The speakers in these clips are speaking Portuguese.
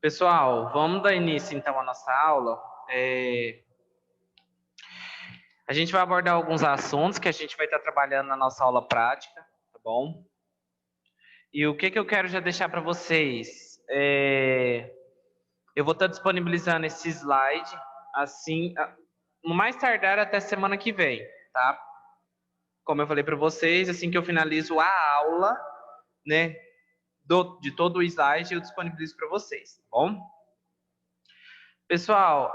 Pessoal, vamos dar início então à nossa aula. A gente vai abordar alguns assuntos que a gente vai estar trabalhando na nossa aula prática, tá bom? E o que eu quero já deixar para vocês? Eu vou estar disponibilizando esse slide assim, no mais tardar até semana que vem, tá? Como eu falei para vocês, assim que eu finalizo a aula, né, de todo o slide, eu disponibilizo para vocês, tá bom? Pessoal,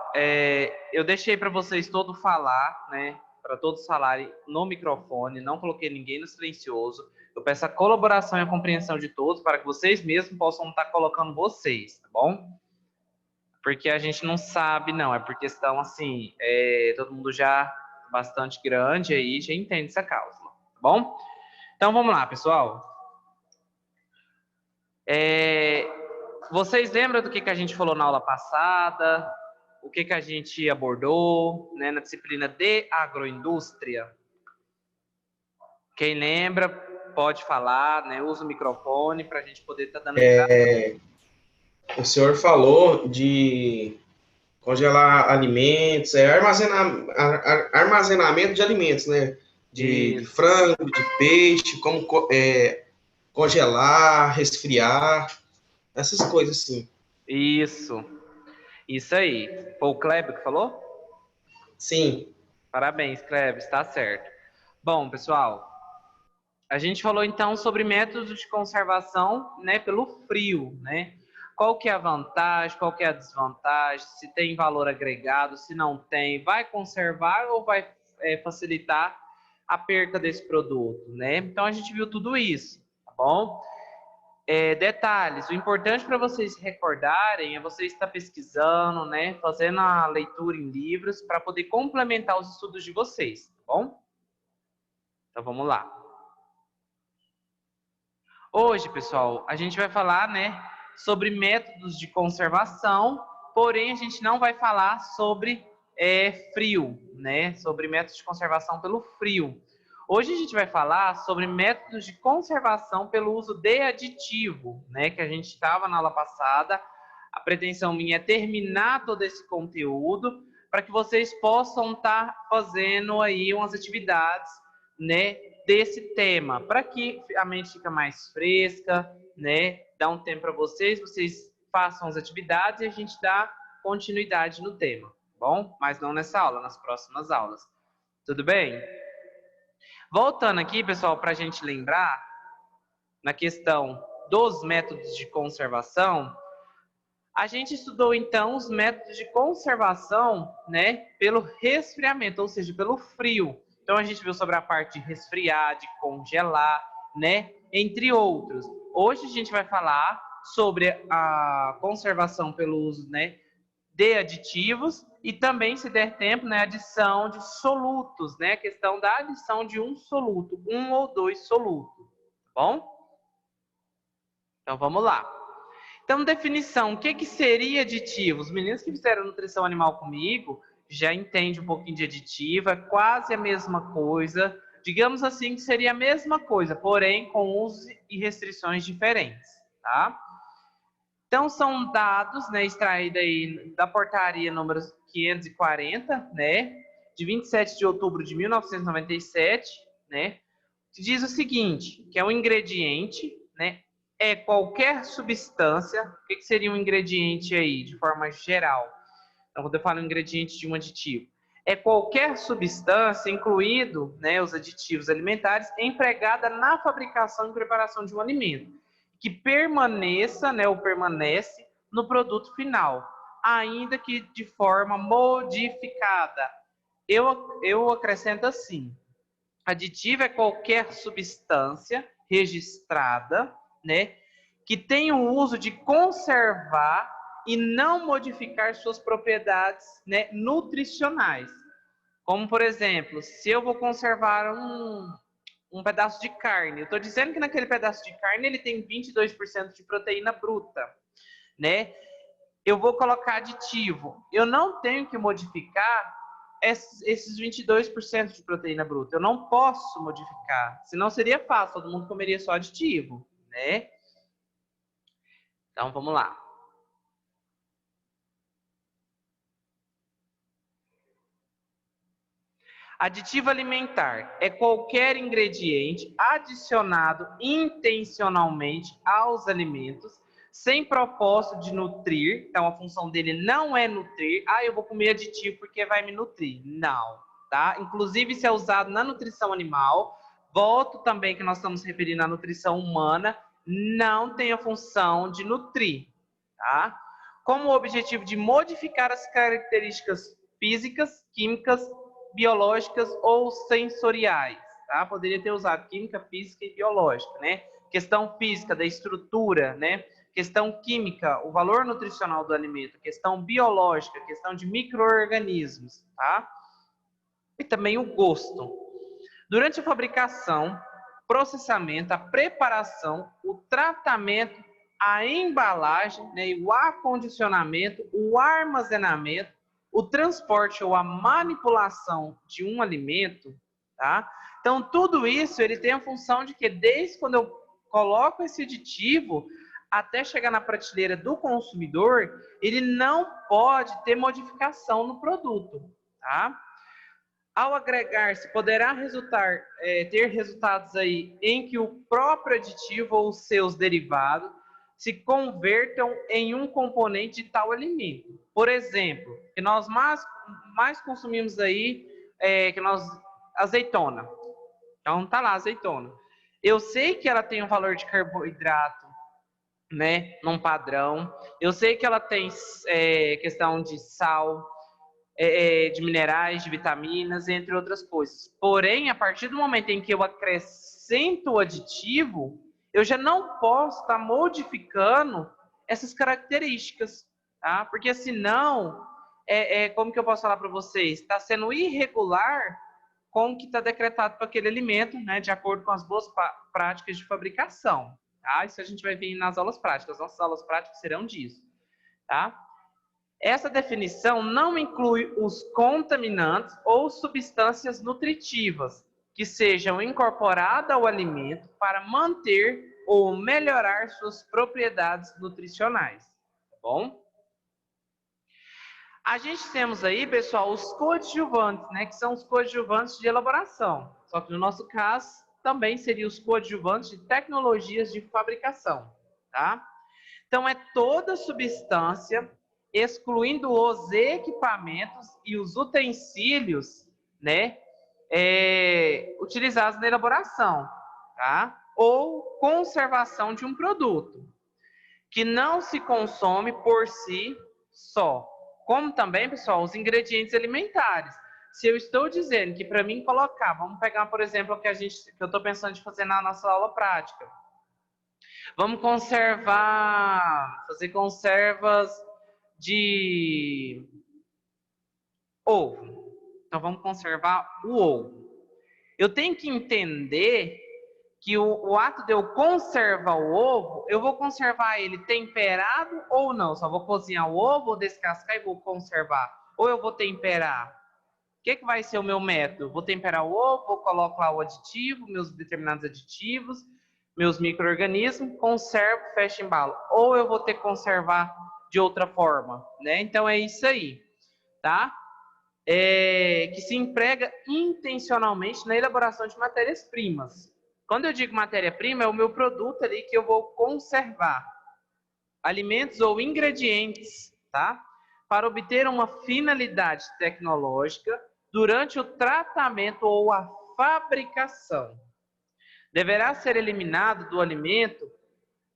eu deixei para vocês todos falar, né? Para todos falarem no microfone, não coloquei ninguém no silencioso. Eu peço a colaboração e a compreensão de todos para que vocês mesmos possam estar colocando vocês, tá bom? Porque a gente não sabe, não. É por questão, assim, todo mundo já bastante grande aí, já entende essa cláusula, tá bom? Então, vamos lá, pessoal. Vocês lembram do que a gente falou na aula passada? O que a gente abordou, né, na disciplina de agroindústria? Quem lembra, pode falar, né? Usa o microfone para a gente poder estar dando entrada. O senhor falou de congelar alimentos, armazenamento de alimentos, né? De Isso, frango, de peixe, como congelar, resfriar, essas coisas assim. isso aí. Foi o Kleber que falou? Sim, Parabéns, Kleber, está certo. Bom, pessoal, a gente falou então sobre métodos de conservação, né, pelo frio, né? Qual que é a vantagem, qual que é a desvantagem, se tem valor agregado, se não tem, vai conservar ou vai facilitar a perca desse produto, né? Então a gente viu tudo isso, tá bom? Detalhes, o importante para vocês recordarem é você estar pesquisando, né, fazendo a leitura em livros para poder complementar os estudos de vocês, tá bom? Então vamos lá. Hoje, pessoal, a gente vai falar, né, sobre métodos de conservação, porém a gente não vai falar sobre frio, né, sobre métodos de conservação pelo frio. Hoje a gente vai falar sobre métodos de conservação pelo uso de aditivo, né, que a gente estava na aula passada. A pretensão minha é terminar todo esse conteúdo para que vocês possam estar fazendo aí umas atividades, né, desse tema, para que a mente fique mais fresca, né? Dá um tempo para vocês façam as atividades e a gente dá continuidade no tema, bom? Mas não nessa aula, nas próximas aulas. Tudo bem? Voltando aqui, pessoal, para a gente lembrar, na questão dos métodos de conservação, a gente estudou então os métodos de conservação, né, pelo resfriamento, ou seja, pelo frio. Então a gente viu sobre a parte de resfriar, de congelar, né, entre outros. Hoje a gente vai falar sobre a conservação pelo uso, né, de aditivos e também, se der tempo, né, adição de solutos, né, a questão da adição de um soluto, um ou dois solutos, tá bom? Então vamos lá. Então, definição, o que seria aditivo? Os meninos que fizeram nutrição animal comigo já entendem um pouquinho de aditivo, é quase a mesma coisa. Digamos assim que seria a mesma coisa, porém com usos e restrições diferentes, tá? Então, são dados, né, extraídos aí da portaria número 540, né, de 27 de outubro de 1997, né, que diz o seguinte, que é um ingrediente, né, é qualquer substância. O que seria um ingrediente aí, de forma geral? Então, quando eu falo ingrediente de um aditivo, é qualquer substância, incluído, né, os aditivos alimentares, empregada na fabricação e preparação de um alimento, que permaneça, né, ou permanece no produto final, ainda que de forma modificada. Eu acrescento assim: aditivo é qualquer substância registrada, né, que tem o uso de conservar e não modificar suas propriedades, né, nutricionais. Como, por exemplo, se eu vou conservar um pedaço de carne, eu estou dizendo que naquele pedaço de carne ele tem 22% de proteína bruta, né? Eu vou colocar aditivo. Eu não tenho que modificar esses 22% de proteína bruta. Eu não posso modificar, senão seria fácil, todo mundo comeria só aditivo, né? Então, vamos lá. Aditivo alimentar é qualquer ingrediente adicionado intencionalmente aos alimentos, sem propósito de nutrir. Então, a função dele não é nutrir. Ah, eu vou comer aditivo porque vai me nutrir. Não, tá? Inclusive, se é usado na nutrição animal, volto também que nós estamos referindo à nutrição humana, não tem a função de nutrir, tá? Como o objetivo de modificar as características físicas, químicas, biológicas ou sensoriais, tá? Poderia ter usado química, física e biológica, né? Questão física da estrutura, né? Questão química, o valor nutricional do alimento, questão biológica, questão de micro-organismos, tá? E também o gosto. Durante a fabricação, processamento, a preparação, o tratamento, a embalagem, né, o acondicionamento, o armazenamento, o transporte ou a manipulação de um alimento, tá? Então, tudo isso ele tem a função de que desde quando eu coloco esse aditivo até chegar na prateleira do consumidor, ele não pode ter modificação no produto, tá? Ao agregar-se, poderá ter resultados aí em que o próprio aditivo ou os seus derivados se convertam em um componente de tal alimento. Por exemplo, que nós mais consumimos aí, azeitona. Então tá lá, azeitona. Eu sei que ela tem um valor de carboidrato, né, num padrão. Eu sei que ela tem questão de sal, de minerais, de vitaminas, entre outras coisas. Porém, a partir do momento em que eu acrescento o aditivo, eu já não posso estar modificando essas características, tá? Porque senão, como que eu posso falar para vocês? Está sendo irregular com o que está decretado para aquele alimento, né? De acordo com as boas práticas de fabricação, tá? Isso a gente vai ver nas aulas práticas. Nossas aulas práticas serão disso, tá? Essa definição não inclui os contaminantes ou substâncias nutritivas que sejam incorporadas ao alimento para manter ou melhorar suas propriedades nutricionais, tá bom? A gente temos aí, pessoal, os coadjuvantes, né, que são os coadjuvantes de elaboração. Só que no nosso caso, também seriam os coadjuvantes de tecnologias de fabricação, tá? Então, é toda substância, excluindo os equipamentos e os utensílios, né, utilizados na elaboração, tá? Ou conservação de um produto, que não se consome por si só. Como também, pessoal, os ingredientes alimentares. Se eu estou dizendo que para mim colocar, vamos pegar, por exemplo, o que eu estou pensando de fazer na nossa aula prática. Vamos fazer conservas de ovo. Então, vamos conservar o ovo. Eu tenho que entender que o ato de eu conservar o ovo, eu vou conservar ele temperado ou não. Só vou cozinhar o ovo, vou descascar e vou conservar. Ou eu vou temperar. O que vai ser o meu método? Vou temperar o ovo, coloco lá o aditivo, meus determinados aditivos, meus micro-organismos, conservo, fecho e embalo. Ou eu vou ter que conservar de outra forma, né? Então é isso aí, tá? Que se emprega intencionalmente na elaboração de matérias-primas. Quando eu digo matéria-prima, é o meu produto ali que eu vou conservar. Alimentos ou ingredientes, tá? Para obter uma finalidade tecnológica durante o tratamento ou a fabricação. Deverá ser eliminado do alimento,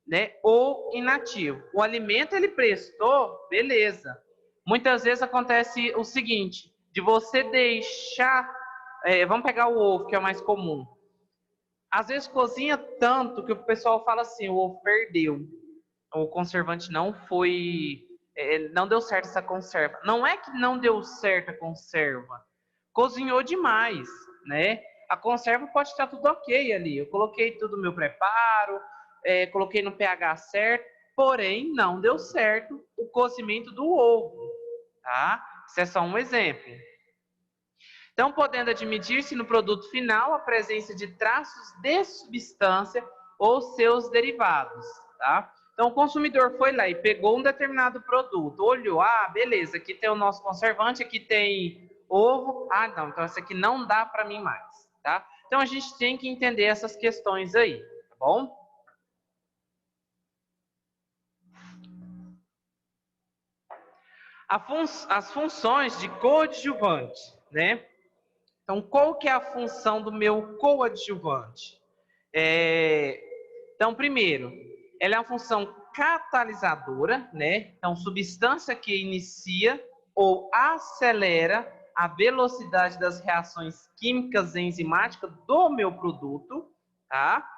né, ou inativo. O alimento ele prestou, beleza. Muitas vezes acontece o seguinte, de você deixar, vamos pegar o ovo, que é o mais comum. Às vezes cozinha tanto que o pessoal fala assim, o ovo perdeu. O conservante não foi, não deu certo essa conserva. Não é que não deu certo a conserva, cozinhou demais, né? A conserva pode estar tudo ok ali. Eu coloquei tudo no meu preparo, coloquei no pH certo, porém não deu certo o cozimento do ovo, tá? Isso é só um exemplo. Então, podendo admitir-se no produto final a presença de traços de substância ou seus derivados, tá? Então, o consumidor foi lá e pegou um determinado produto, olhou, beleza, aqui tem o nosso conservante, aqui tem ovo. Ah, não, então essa aqui não dá para mim mais, tá? Então a gente tem que entender essas questões aí, tá bom? As funções de coadjuvante, né? Então, qual que é a função do meu coadjuvante? Então, primeiro, ela é uma função catalisadora, né? Então, substância que inicia ou acelera a velocidade das reações químicas e enzimáticas do meu produto, tá?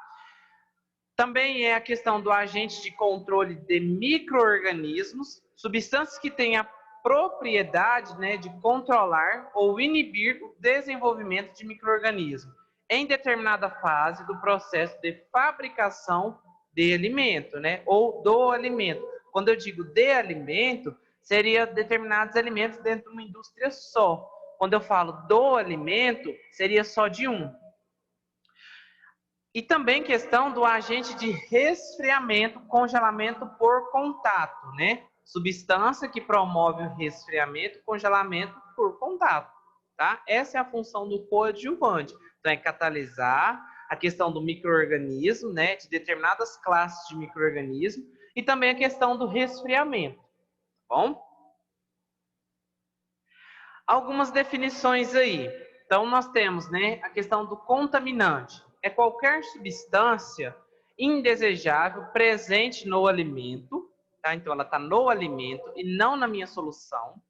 Também é a questão do agente de controle de micro-organismos, substâncias que têm a propriedade, né, de controlar ou inibir o desenvolvimento de micro-organismos em determinada fase do processo de fabricação de alimento, né, ou do alimento. Quando eu digo de alimento, seria determinados alimentos dentro de uma indústria só. Quando eu falo do alimento, seria só de um. E também questão do agente de resfriamento, congelamento por contato, né? Substância que promove o resfriamento, congelamento por contato, tá? Essa é a função do coadjuvante. Então, é catalisar a questão do micro-organismo, né? De determinadas classes de micro-organismo e também a questão do resfriamento, tá bom? Algumas definições aí. Então, nós temos, né, a questão do contaminante. É qualquer substância indesejável presente no alimento, tá? Então, ela está no alimento e não na minha solução,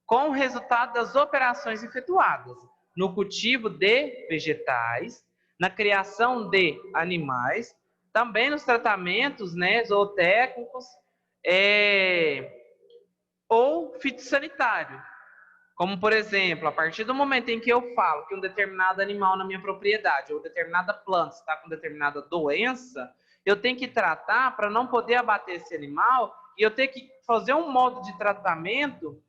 com o resultado das operações efetuadas no cultivo de vegetais, na criação de animais, também nos tratamentos, né, zootécnicos, ou fitossanitário. Como, por exemplo, a partir do momento em que eu falo que um determinado animal na minha propriedade ou determinada planta está com determinada doença, eu tenho que tratar para não poder abater esse animal e eu tenho que fazer um modo de tratamento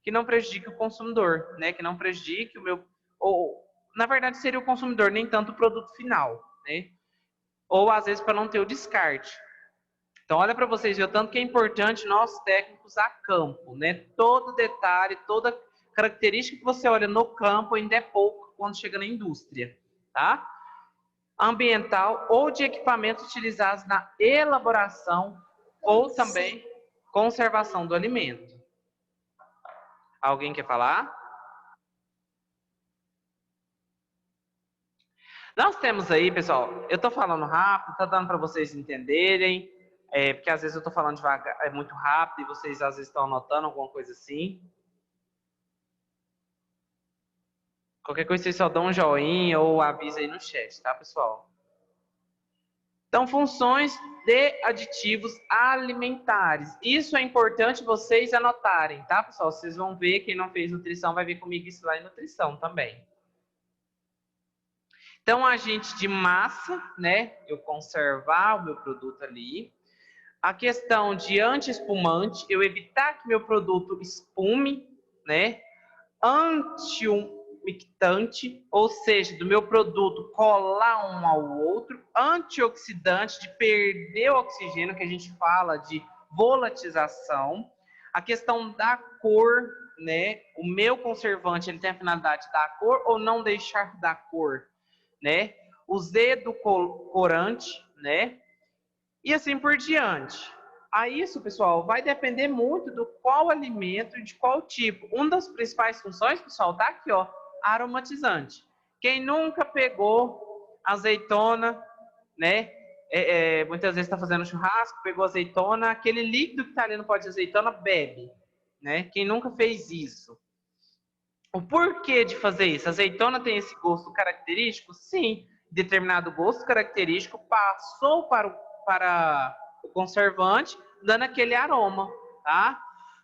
que não prejudique o consumidor, né? Que não prejudique o meu... Ou, na verdade, seria o consumidor, nem tanto o produto final, né? Ou, às vezes, para não ter o descarte. Então, olha para vocês ver o tanto que é importante nós técnicos a campo, né? Todo detalhe, toda característica que você olha no campo ainda é pouco quando chega na indústria, tá? Ambiental ou de equipamentos utilizados na elaboração ou também conservação do alimento. Alguém quer falar? Nós temos aí, pessoal, eu estou falando rápido, tá dando para vocês entenderem, porque às vezes eu estou falando devagar, é muito rápido e vocês às vezes estão anotando alguma coisa assim. Qualquer coisa vocês só dão um joinha ou avisa aí no chat, tá, pessoal? Então, funções de aditivos alimentares. Isso é importante vocês anotarem, tá, pessoal? Vocês vão ver, quem não fez nutrição vai ver comigo isso lá em nutrição também. Então, agente de massa, né? Eu conservar o meu produto ali. A questão de anti-espumante, eu evitar que meu produto espume, né? Antiumectante, ou seja, do meu produto colar um ao outro. Antioxidante, de perder o oxigênio, que a gente fala de volatilização. A questão da cor, né? O meu conservante, ele tem a finalidade de dar cor ou não deixar dar cor, né? Os edulcorantes, né? E assim por diante. A isso, pessoal, vai depender muito do qual alimento e de qual tipo. Uma das principais funções, pessoal, tá aqui, ó, aromatizante. Quem nunca pegou azeitona, né? Muitas vezes está fazendo churrasco, pegou azeitona, aquele líquido que está ali no pote de azeitona, bebe, né? Quem nunca fez isso? O porquê de fazer isso? A azeitona tem esse gosto característico? Sim, determinado gosto característico passou para o conservante, dando aquele aroma, tá?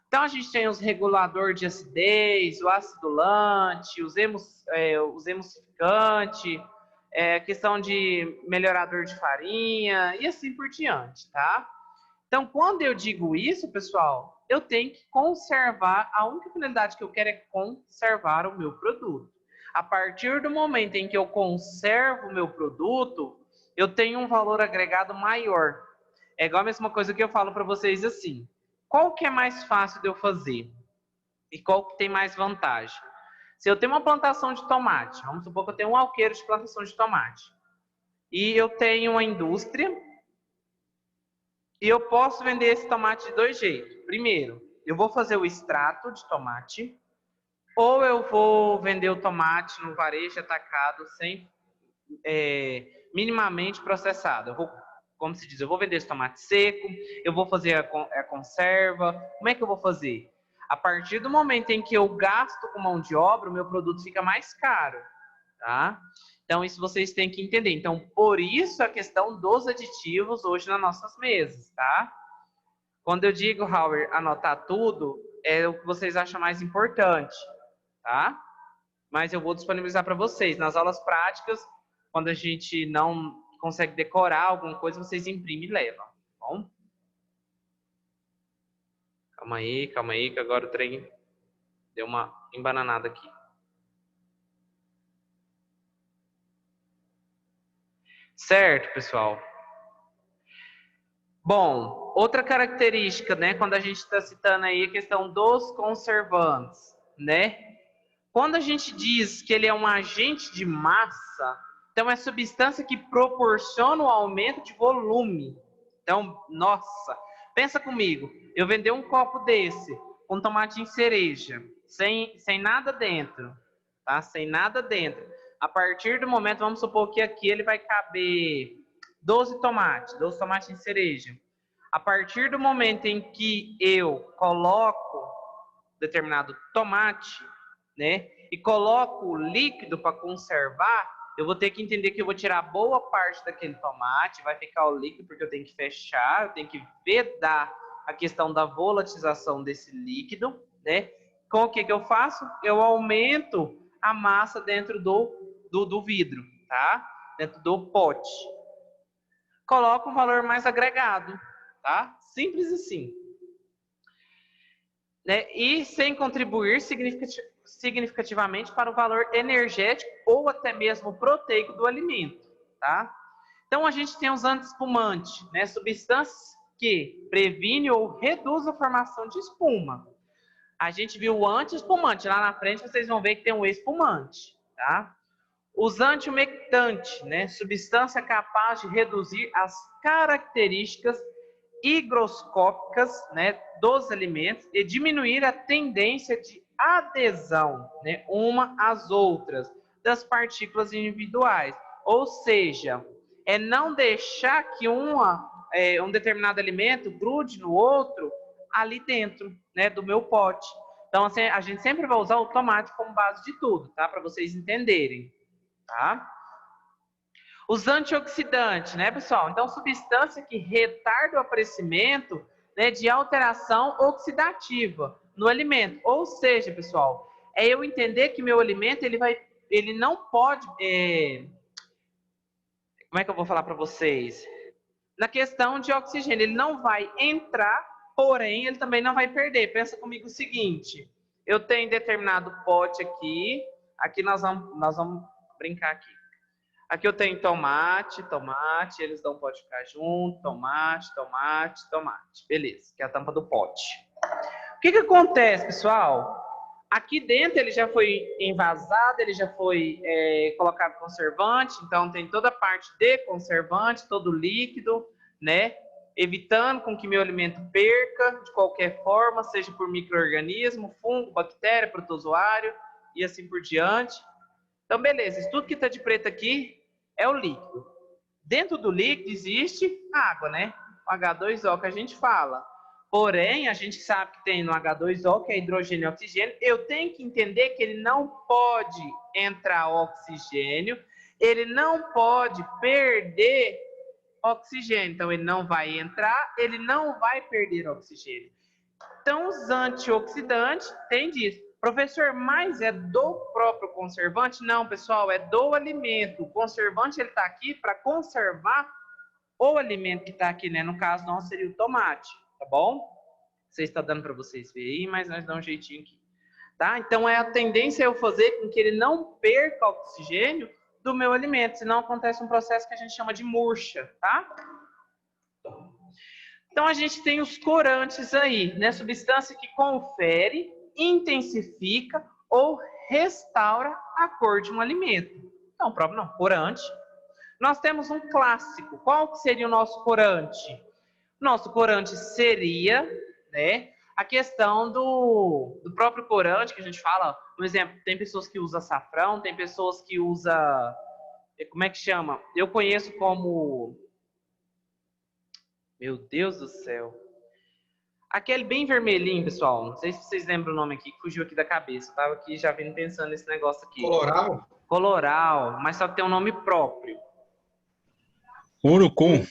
Então a gente tem os reguladores de acidez, o acidulante, os emulsificantes, questão de melhorador de farinha e assim por diante, tá? Então, quando eu digo isso, pessoal, eu tenho que conservar, a única finalidade que eu quero é conservar o meu produto. A partir do momento em que eu conservo o meu produto, eu tenho um valor agregado maior. É igual a mesma coisa que eu falo para vocês assim, qual que é mais fácil de eu fazer? E qual que tem mais vantagem? Se eu tenho uma plantação de tomate, vamos supor que eu tenho um alqueire de plantação de tomate, e eu tenho uma indústria, e eu posso vender esse tomate de dois jeitos. Primeiro, eu vou fazer o extrato de tomate, ou eu vou vender o tomate no varejo atacado sem minimamente processado. Eu vou, como se diz, eu vou vender esse tomate seco, eu vou fazer a conserva. Como é que eu vou fazer? A partir do momento em que eu gasto com mão de obra, o meu produto fica mais caro, tá? Então, isso vocês têm que entender. Então, por isso a questão dos aditivos hoje nas nossas mesas, tá? Quando eu digo, Howard, anotar tudo, é o que vocês acham mais importante, tá? Mas eu vou disponibilizar para vocês. Nas aulas práticas, quando a gente não consegue decorar alguma coisa, vocês imprimem e levam, tá bom? Calma aí, que agora o trem deu uma embananada aqui. Certo, pessoal? Bom, outra característica, né, quando a gente está citando aí a questão dos conservantes, né? Quando a gente diz que ele é um agente de massa, então é substância que proporciona o aumento de volume. Então, nossa, pensa comigo, eu vender um copo desse com tomate em cereja, sem nada dentro, tá? Sem nada dentro. A partir do momento, vamos supor que aqui ele vai caber 12 tomates em cereja. A partir do momento em que eu coloco determinado tomate, né, e coloco o líquido para conservar, eu vou ter que entender que eu vou tirar boa parte daquele tomate, vai ficar o líquido, porque eu tenho que fechar, eu tenho que vedar a questão da volatilização desse líquido, né? Com o que eu faço? Eu aumento a massa dentro do vidro, tá? Dentro do pote. Coloco um valor mais agregado, tá? Simples assim. Né? E sem contribuir significativamente para o valor energético ou até mesmo proteico do alimento, tá? Então a gente tem os antiespumantes, né? Substâncias que previnem ou reduzem a formação de espuma. A gente viu o antiespumante, lá na frente vocês vão ver que tem um espumante, tá? Os antiumectantes, né? Substância capaz de reduzir as características higroscópicas, né, dos alimentos e diminuir a tendência de adesão, né, uma às outras das partículas individuais. Ou seja, é não deixar que um determinado alimento grude no outro ali dentro, né, do meu pote. Então, assim, a gente sempre vai usar o tomate como base de tudo, tá? Para vocês entenderem, tá? Os antioxidantes, né, pessoal? Então, substância que retarda o aparecimento, né, de alteração oxidativa no alimento. Ou seja, pessoal, é eu entender que meu alimento ele não pode, como é que eu vou falar para vocês? Na questão de oxigênio, ele não vai entrar, porém ele também não vai perder. Pensa comigo o seguinte: eu tenho determinado pote aqui nós vamos brincar aqui. Aqui eu tenho tomate, eles não podem ficar junto, tomate. Beleza, que é a tampa do pote. O que acontece, pessoal? Aqui dentro ele já foi envasado, ele já foi colocado conservante, então tem toda a parte de conservante, todo líquido, né? Evitando com que meu alimento perca de qualquer forma, seja por micro-organismo, fungo, bactéria, protozoário e assim por diante. Então, beleza, isso tudo que está de preto aqui é o líquido. Dentro do líquido existe água, né? O H2O que a gente fala. Porém, a gente sabe que tem no H2O, que é hidrogênio e oxigênio. Eu tenho que entender que ele não pode entrar oxigênio, ele não pode perder oxigênio. Então, ele não vai entrar, ele não vai perder oxigênio. Então, os antioxidantes têm disso. Professor, mas é do próprio conservante? Não, pessoal, é do alimento. O conservante ele está aqui para conservar o alimento que está aqui, né? No caso, não seria o tomate, tá bom? Vocês estão dando para vocês verem aí, mas nós damos um jeitinho aqui. Tá? Então, a tendência é eu fazer com que ele não perca oxigênio do meu alimento, senão acontece um processo que a gente chama de murcha, tá? Então, a gente tem os corantes aí, né? Substância que confere, intensifica ou restaura a cor de um alimento. Então, próprio não, corante. Nós temos um clássico. Qual que seria o nosso corante? Nosso corante seria, né, a questão do próprio corante, que a gente fala, por exemplo, tem pessoas que usam açafrão, tem pessoas que usam, como é que chama? Eu conheço como, meu Deus do céu, aquele bem vermelhinho, pessoal, não sei se vocês lembram o nome aqui, que fugiu aqui da cabeça, eu tava aqui já vindo pensando nesse negócio aqui. Coloral? Coloral, mas só que tem um nome próprio. Urucum.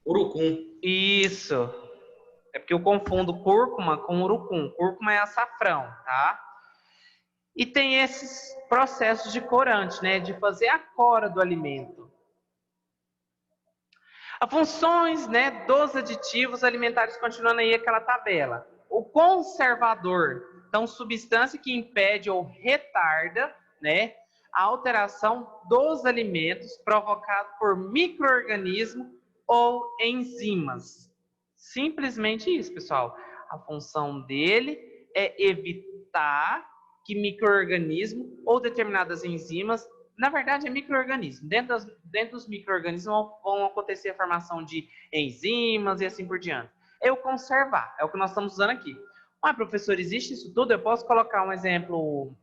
Urucum. Isso. É porque eu confundo cúrcuma com urucum. Cúrcuma é açafrão, tá? E tem esses processos de corante, né? De fazer a cora do alimento. As funções, né, dos aditivos alimentares, continuando aí aquela tabela. O conservador, então, substância que impede ou retarda, né, a alteração dos alimentos provocado por micro-organismos ou enzimas. Simplesmente isso, pessoal. A função dele é evitar que micro-organismo ou determinadas enzimas, na verdade é micro-organismo, dentro dos micro-organismos vão acontecer a formação de enzimas e assim por diante. É o conservar, é o que nós estamos usando aqui. Ah, professor, existe isso tudo? Eu posso colocar um exemplo,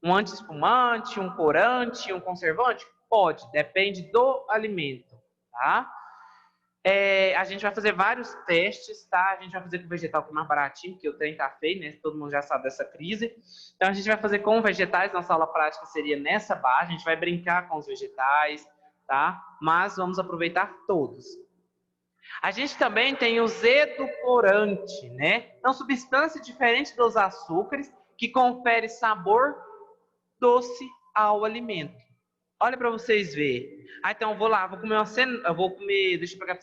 um anti-espumante, um corante, um conservante? Pode, depende do alimento, tá? A gente vai fazer vários testes, tá? A gente vai fazer com vegetal que é mais baratinho, porque o trem tá feio, né? Todo mundo já sabe dessa crise. Então a gente vai fazer com vegetais, nossa aula prática seria nessa base, a gente vai brincar com os vegetais, tá? Mas vamos aproveitar todos. A gente também tem os edulcorantes, né? São substâncias diferentes dos açúcares que confere sabor doce ao alimento. Olha para vocês verem. Ah, então eu vou lá, vou comer, deixa eu pegar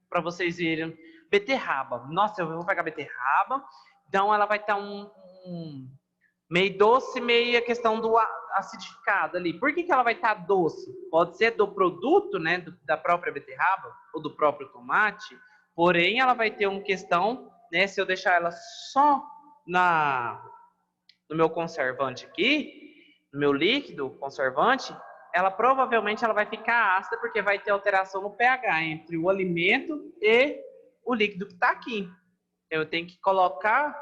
para vocês verem, beterraba. Nossa, eu vou pegar beterraba, então ela vai estar um meio doce, meio a questão do acidificado ali. Por que ela vai estar doce? Pode ser do produto, né, da própria beterraba ou do próprio tomate, porém ela vai ter uma questão, né, se eu deixar ela só no meu conservante aqui, no meu líquido conservante, ela provavelmente vai ficar ácida porque vai ter alteração no pH entre o alimento e o líquido que está aqui. Eu tenho que colocar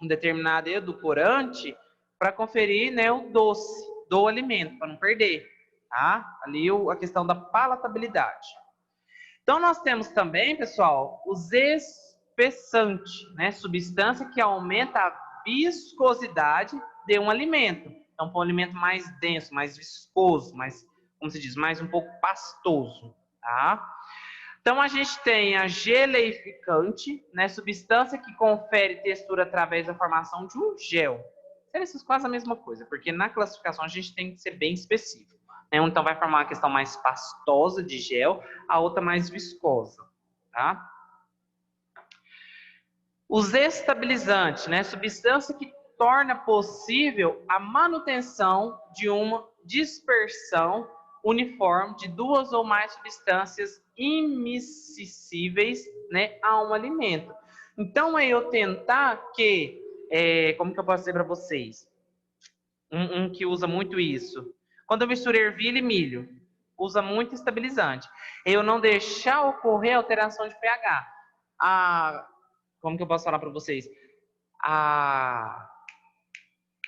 um determinado edulcorante para conferir, né, o doce do alimento, para não perder, tá? Ali a questão da palatabilidade. Então nós temos também, pessoal, os espessantes, né, substância que aumenta a viscosidade de um alimento. Então, para um alimento mais denso, mais viscoso, mais, como se diz, mais um pouco pastoso, tá? Então, a gente tem a geleificante, né, substância que confere textura através da formação de um gel. Seriam quase a mesma coisa, porque na classificação a gente tem que ser bem específico. Né? Então, vai formar uma questão mais pastosa de gel, a outra mais viscosa, tá? Os estabilizantes, né, substância que torna possível a manutenção de uma dispersão uniforme de duas ou mais substâncias immiscíveis, né, a um alimento. Então, é eu tentar que, como que eu posso dizer para vocês? Um que usa muito isso. Quando eu misturo ervilha e milho, usa muito estabilizante. Eu não deixar ocorrer alteração de pH. Como que eu posso falar para vocês?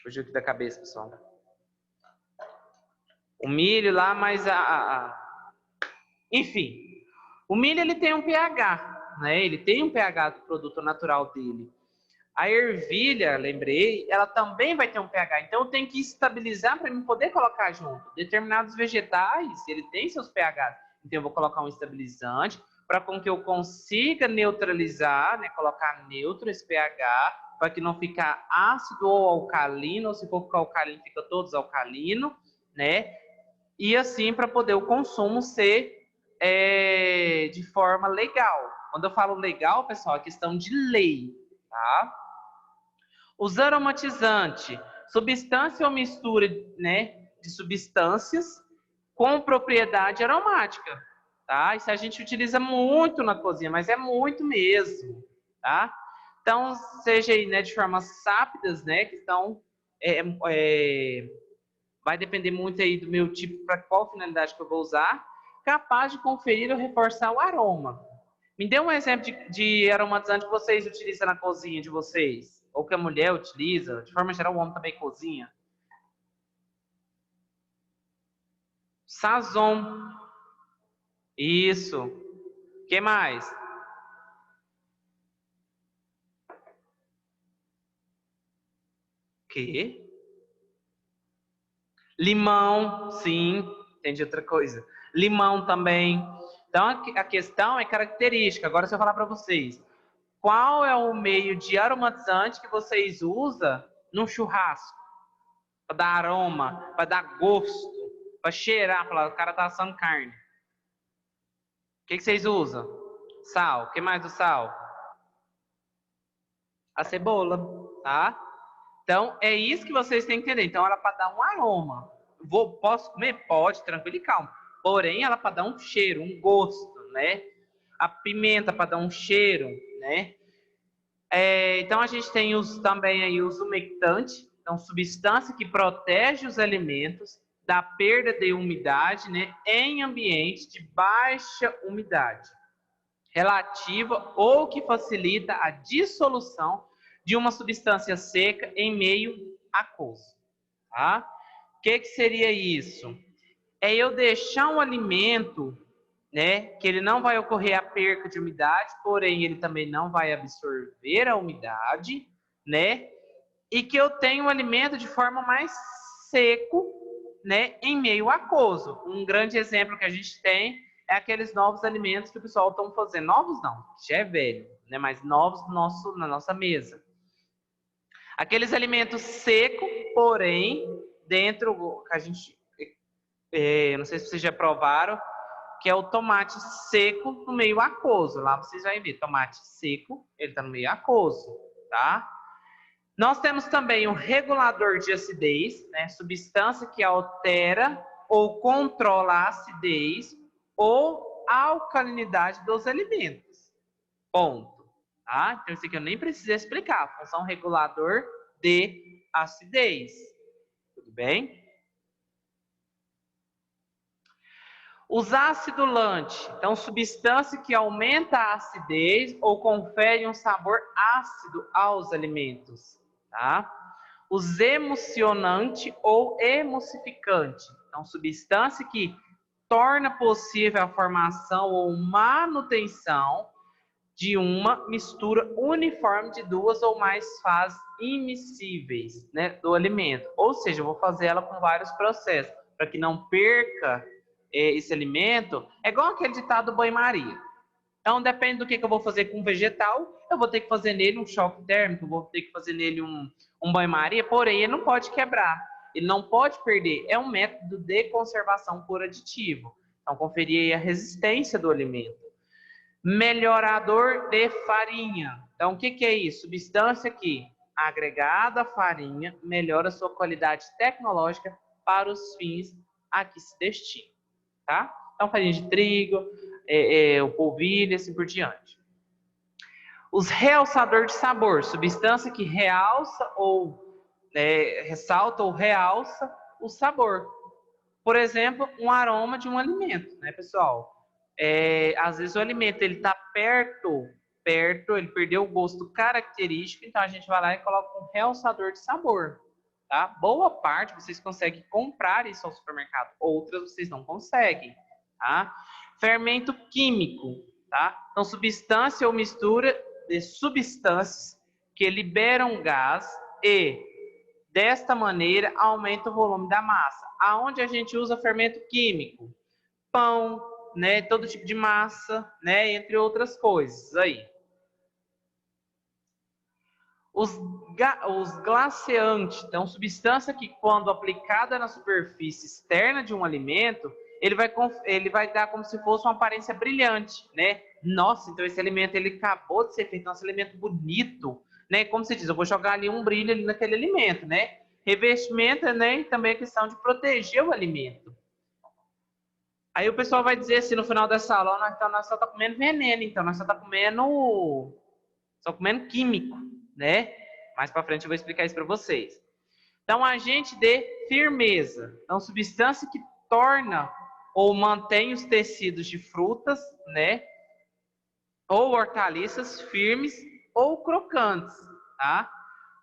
Fugiu aqui da cabeça, pessoal. O milho lá, mas enfim, o milho ele tem um pH, né? Ele tem um pH do produto natural dele. A ervilha, lembrei, ela também vai ter um pH. Então eu tenho que estabilizar para mim poder colocar junto. Determinados vegetais, ele tem seus pHs. Então eu vou colocar um estabilizante para com que eu consiga neutralizar, né? Colocar neutro esse pH, para que não ficar ácido ou alcalino, ou se for ficar alcalino, fica todos alcalino, né? E assim para poder o consumo ser de forma legal. Quando eu falo legal, pessoal, é questão de lei, tá? Os aromatizantes, substância ou mistura, né, de substâncias com propriedade aromática, tá? Isso a gente utiliza muito na cozinha, mas é muito mesmo, tá? Então, seja aí, né, de formas rápidas, né, que estão vai depender muito aí do meu tipo, para qual finalidade que eu vou usar, capaz de conferir ou reforçar o aroma. Me dê um exemplo de aromatizante que vocês utilizam na cozinha de vocês, ou que a mulher utiliza, de forma geral o homem também cozinha. Sazon. Isso. O que mais? Que? Limão, sim. Entendi outra coisa. Limão também. Então, a questão é característica. Agora, se eu falar para vocês, qual é o meio de aromatizante que vocês usam no churrasco? Para dar aroma, para dar gosto, para cheirar, falar, o cara tá assando carne. O que vocês usam? Sal. O que mais do sal? A cebola, tá? Então, é isso que vocês têm que entender. Então, ela é para dar um aroma. Posso comer? Pode, tranquilo e calmo. Porém, ela é para dar um cheiro, um gosto, né? A pimenta para dar um cheiro, né? Então, a gente tem também aí os umectantes. Então, substância que protege os alimentos da perda de umidade, né? Em ambiente de baixa umidade relativa ou que facilita a dissolução de uma substância seca em meio aquoso. Tá? O que seria isso? É eu deixar um alimento, né, que ele não vai ocorrer a perca de umidade, porém ele também não vai absorver a umidade, né, e que eu tenho o alimento de forma mais seco, né, em meio aquoso. Um grande exemplo que a gente tem é aqueles novos alimentos que o pessoal está fazendo. Novos não, já é velho, né, mas novos na nossa mesa. Aqueles alimentos secos, porém, dentro, que a gente, não sei se vocês já provaram, que é o tomate seco no meio aquoso. Lá vocês vão ver, tomate seco, ele está no meio aquoso, tá? Nós temos também o regulador de acidez, né? Substância que altera ou controla a acidez ou a alcalinidade dos alimentos. Ponto. Tá? Então, isso aqui eu nem precisei explicar. Função regulador de acidez. Tudo bem? Os acidulantes. Então, substância que aumenta a acidez ou confere um sabor ácido aos alimentos. Tá? Os emocionante ou emulsificante. Então, substância que torna possível a formação ou manutenção de uma mistura uniforme de duas ou mais fases immiscíveis, né, do alimento. Ou seja, eu vou fazer ela com vários processos, para que não perca esse alimento. É igual aquele ditado do banho-maria. Então, depende do que eu vou fazer com o vegetal, eu vou ter que fazer nele um choque térmico, vou ter que fazer nele um banho-maria, porém, ele não pode quebrar, ele não pode perder. É um método de conservação por aditivo. Então, conferir aí a resistência do alimento. Melhorador de farinha. Então, o que é isso? Substância que, agregada à farinha, melhora sua qualidade tecnológica para os fins a que se destina. Tá? Então, farinha de trigo, o polvilho e assim por diante. Os realçadores de sabor. Substância que realça ou ressalta ou realça o sabor. Por exemplo, um aroma de um alimento, né, pessoal? Às vezes o alimento ele está perto, ele perdeu o gosto característico, então a gente vai lá e coloca um realçador de sabor, tá? Boa parte vocês conseguem comprar isso ao supermercado, outras vocês não conseguem, tá? Fermento químico, tá? Então substância ou mistura de substâncias que liberam gás e desta maneira aumenta o volume da massa. Aonde a gente usa fermento químico? Pão, né, todo tipo de massa, né, entre outras coisas aí. Os glaceantes, então, substância que quando aplicada na superfície externa de um alimento, ele vai dar como se fosse uma aparência brilhante, né? Nossa, então esse alimento ele acabou de ser feito, nosso alimento bonito, né? Como se diz, eu vou jogar ali um brilho ali naquele alimento, né? Revestimento, né? E também a questão de proteger o alimento. Aí o pessoal vai dizer assim no final dessa aula, nós só tá comendo veneno, então nós só tá comendo químico, né? Mais para frente eu vou explicar isso para vocês. Então, agente de firmeza. Então, substância que torna ou mantém os tecidos de frutas, né? Ou hortaliças firmes ou crocantes, tá?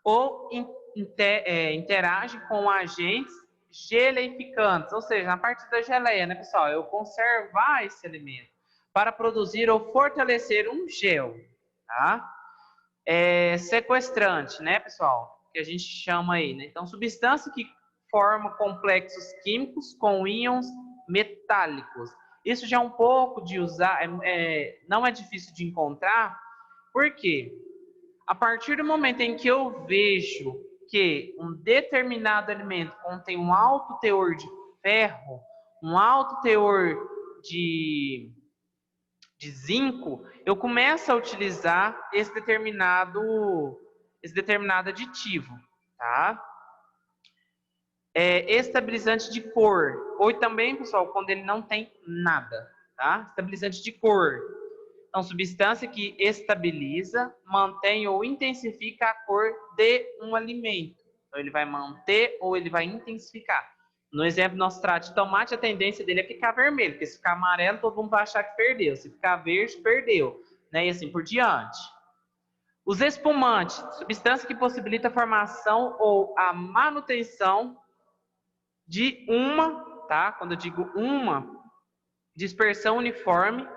Ou interage com agentes geleificantes, ou seja, na parte da geleia, né, pessoal? Eu conservar esse alimento para produzir ou fortalecer um gel, tá? Sequestrante, né, pessoal? Que a gente chama aí, né? Então, substância que forma complexos químicos com íons metálicos. Isso já é um pouco de usar, não é difícil de encontrar, porque a partir do momento em que eu vejo que um determinado alimento contém um alto teor de ferro, um alto teor de zinco, eu começo a utilizar esse determinado aditivo, tá? Estabilizante de cor, ou também, pessoal, quando ele não tem nada, tá? Estabilizante de cor. Então, substância que estabiliza, mantém ou intensifica a cor de um alimento. Então, ele vai manter ou ele vai intensificar. No exemplo do nosso extrato de tomate, a tendência dele é ficar vermelho, porque se ficar amarelo, todo mundo vai achar que perdeu. Se ficar verde, perdeu. Né? E assim por diante. Os espumantes, substância que possibilita a formação ou a manutenção de uma, tá? Quando eu digo uma, dispersão uniforme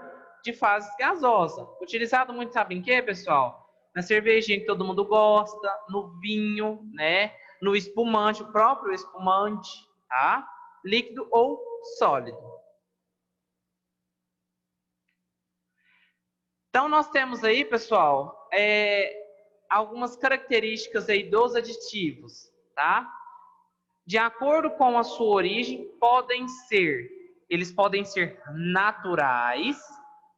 de fases gasosa. Utilizado muito, sabe em quê, pessoal? Na cervejinha que todo mundo gosta, no vinho, né? No espumante, o próprio espumante, tá? Líquido ou sólido. Então, nós temos aí, pessoal, algumas características aí dos aditivos, tá? De acordo com a sua origem, eles podem ser naturais,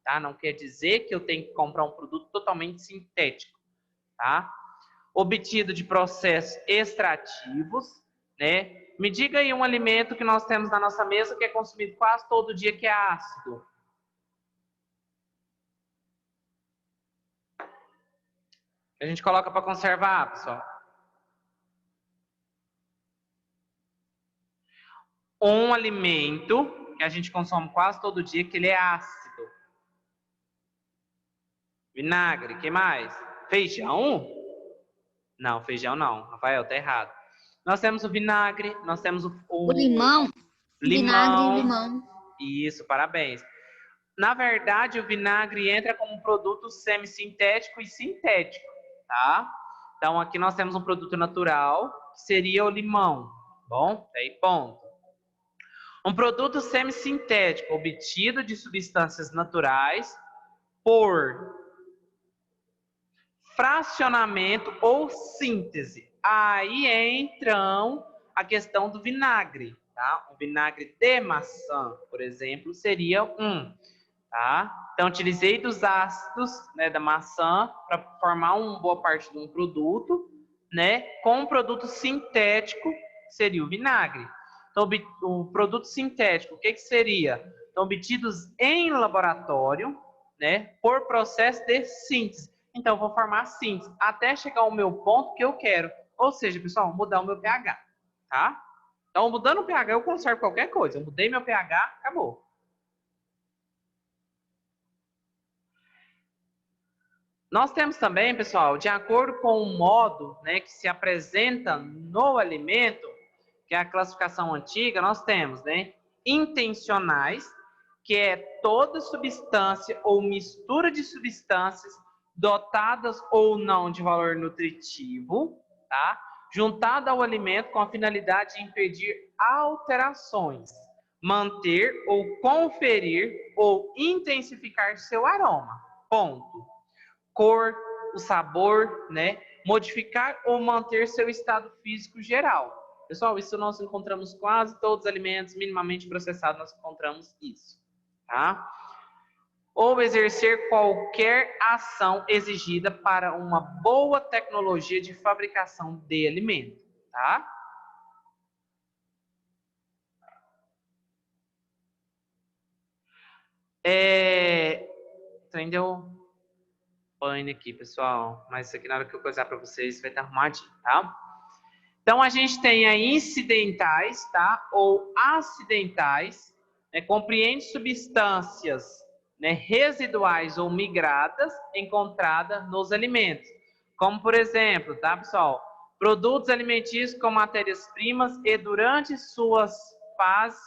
tá? Não quer dizer que eu tenho que comprar um produto totalmente sintético, tá? Obtido de processos extrativos, né? Me diga aí um alimento que nós temos na nossa mesa que é consumido quase todo dia, que é ácido. A gente coloca para conservar, pessoal. Um alimento que a gente consome quase todo dia, que ele é ácido. Vinagre, que mais? Feijão? Não, feijão não. Rafael, tá errado. Nós temos o vinagre, nós temos O limão. Vinagre e limão. Isso, parabéns. Na verdade, o vinagre entra como um produto semissintético e sintético, tá? Então, aqui nós temos um produto natural, que seria o limão. Bom, aí ponto. Um produto semissintético obtido de substâncias naturais por fracionamento ou síntese. Aí entram a questão do vinagre, tá? O vinagre de maçã, por exemplo, seria tá? Então, utilizei dos ácidos, né, da maçã para formar uma boa parte de um produto, né? Com um produto sintético, seria o vinagre. Então, o produto sintético, o que seria? Então, obtidos em laboratório, né, por processo de síntese. Então, eu vou formar síntese até chegar ao meu ponto que eu quero. Ou seja, pessoal, mudar o meu pH, tá? Então, mudando o pH, eu conservo qualquer coisa. Eu mudei meu pH, acabou. Nós temos também, pessoal, de acordo com o modo, né, que se apresenta no alimento, que é a classificação antiga, nós temos, né, intencionais, que é toda substância ou mistura de substâncias dotadas ou não de valor nutritivo, tá? Juntada ao alimento com a finalidade de impedir alterações, manter ou conferir ou intensificar seu aroma. Ponto. Cor, o sabor, né? Modificar ou manter seu estado físico geral. Pessoal, isso nós encontramos quase todos os alimentos minimamente processados, nós encontramos isso, tá? Ou exercer qualquer ação exigida para uma boa tecnologia de fabricação de alimento, tá? Entendeu? Pane aqui, pessoal. Mas isso aqui na hora que eu coisar para vocês vai estar arrumadinho, tá? Então, a gente tem aí incidentais, tá? Ou acidentais, né? Compreende substâncias, né, residuais ou migradas encontradas nos alimentos. Como, por exemplo, tá, pessoal? Produtos alimentícios com matérias-primas e durante suas fases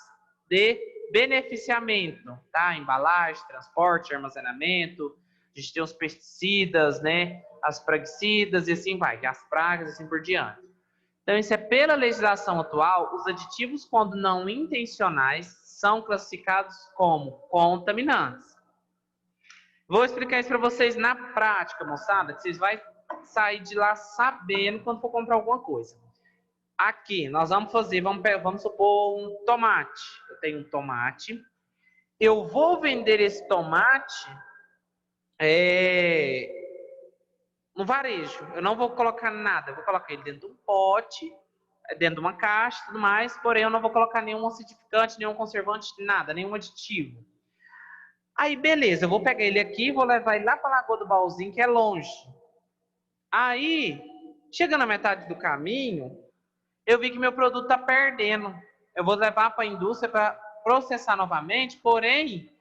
de beneficiamento, tá? Embalagem, transporte, armazenamento. A gente tem os pesticidas, né? As praguicidas e assim vai, as pragas e assim por diante. Então, isso é pela legislação atual, os aditivos, quando não intencionais, são classificados como contaminantes. Vou explicar isso para vocês na prática, moçada, que vocês vão sair de lá sabendo quando for comprar alguma coisa. Aqui, nós vamos fazer, vamos supor um tomate. Eu tenho um tomate. Eu vou vender esse tomate no varejo. Eu não vou colocar nada. Eu vou colocar ele dentro de um pote, dentro de uma caixa e tudo mais. Porém, eu não vou colocar nenhum acidificante, nenhum conservante, nada, nenhum aditivo. Aí, beleza. Eu vou pegar ele aqui e vou levar ele lá para a Lagoa do Baúzinho, que é longe. Aí, chegando na metade do caminho, eu vi que meu produto está perdendo. Eu vou levar para a indústria para processar novamente, porém,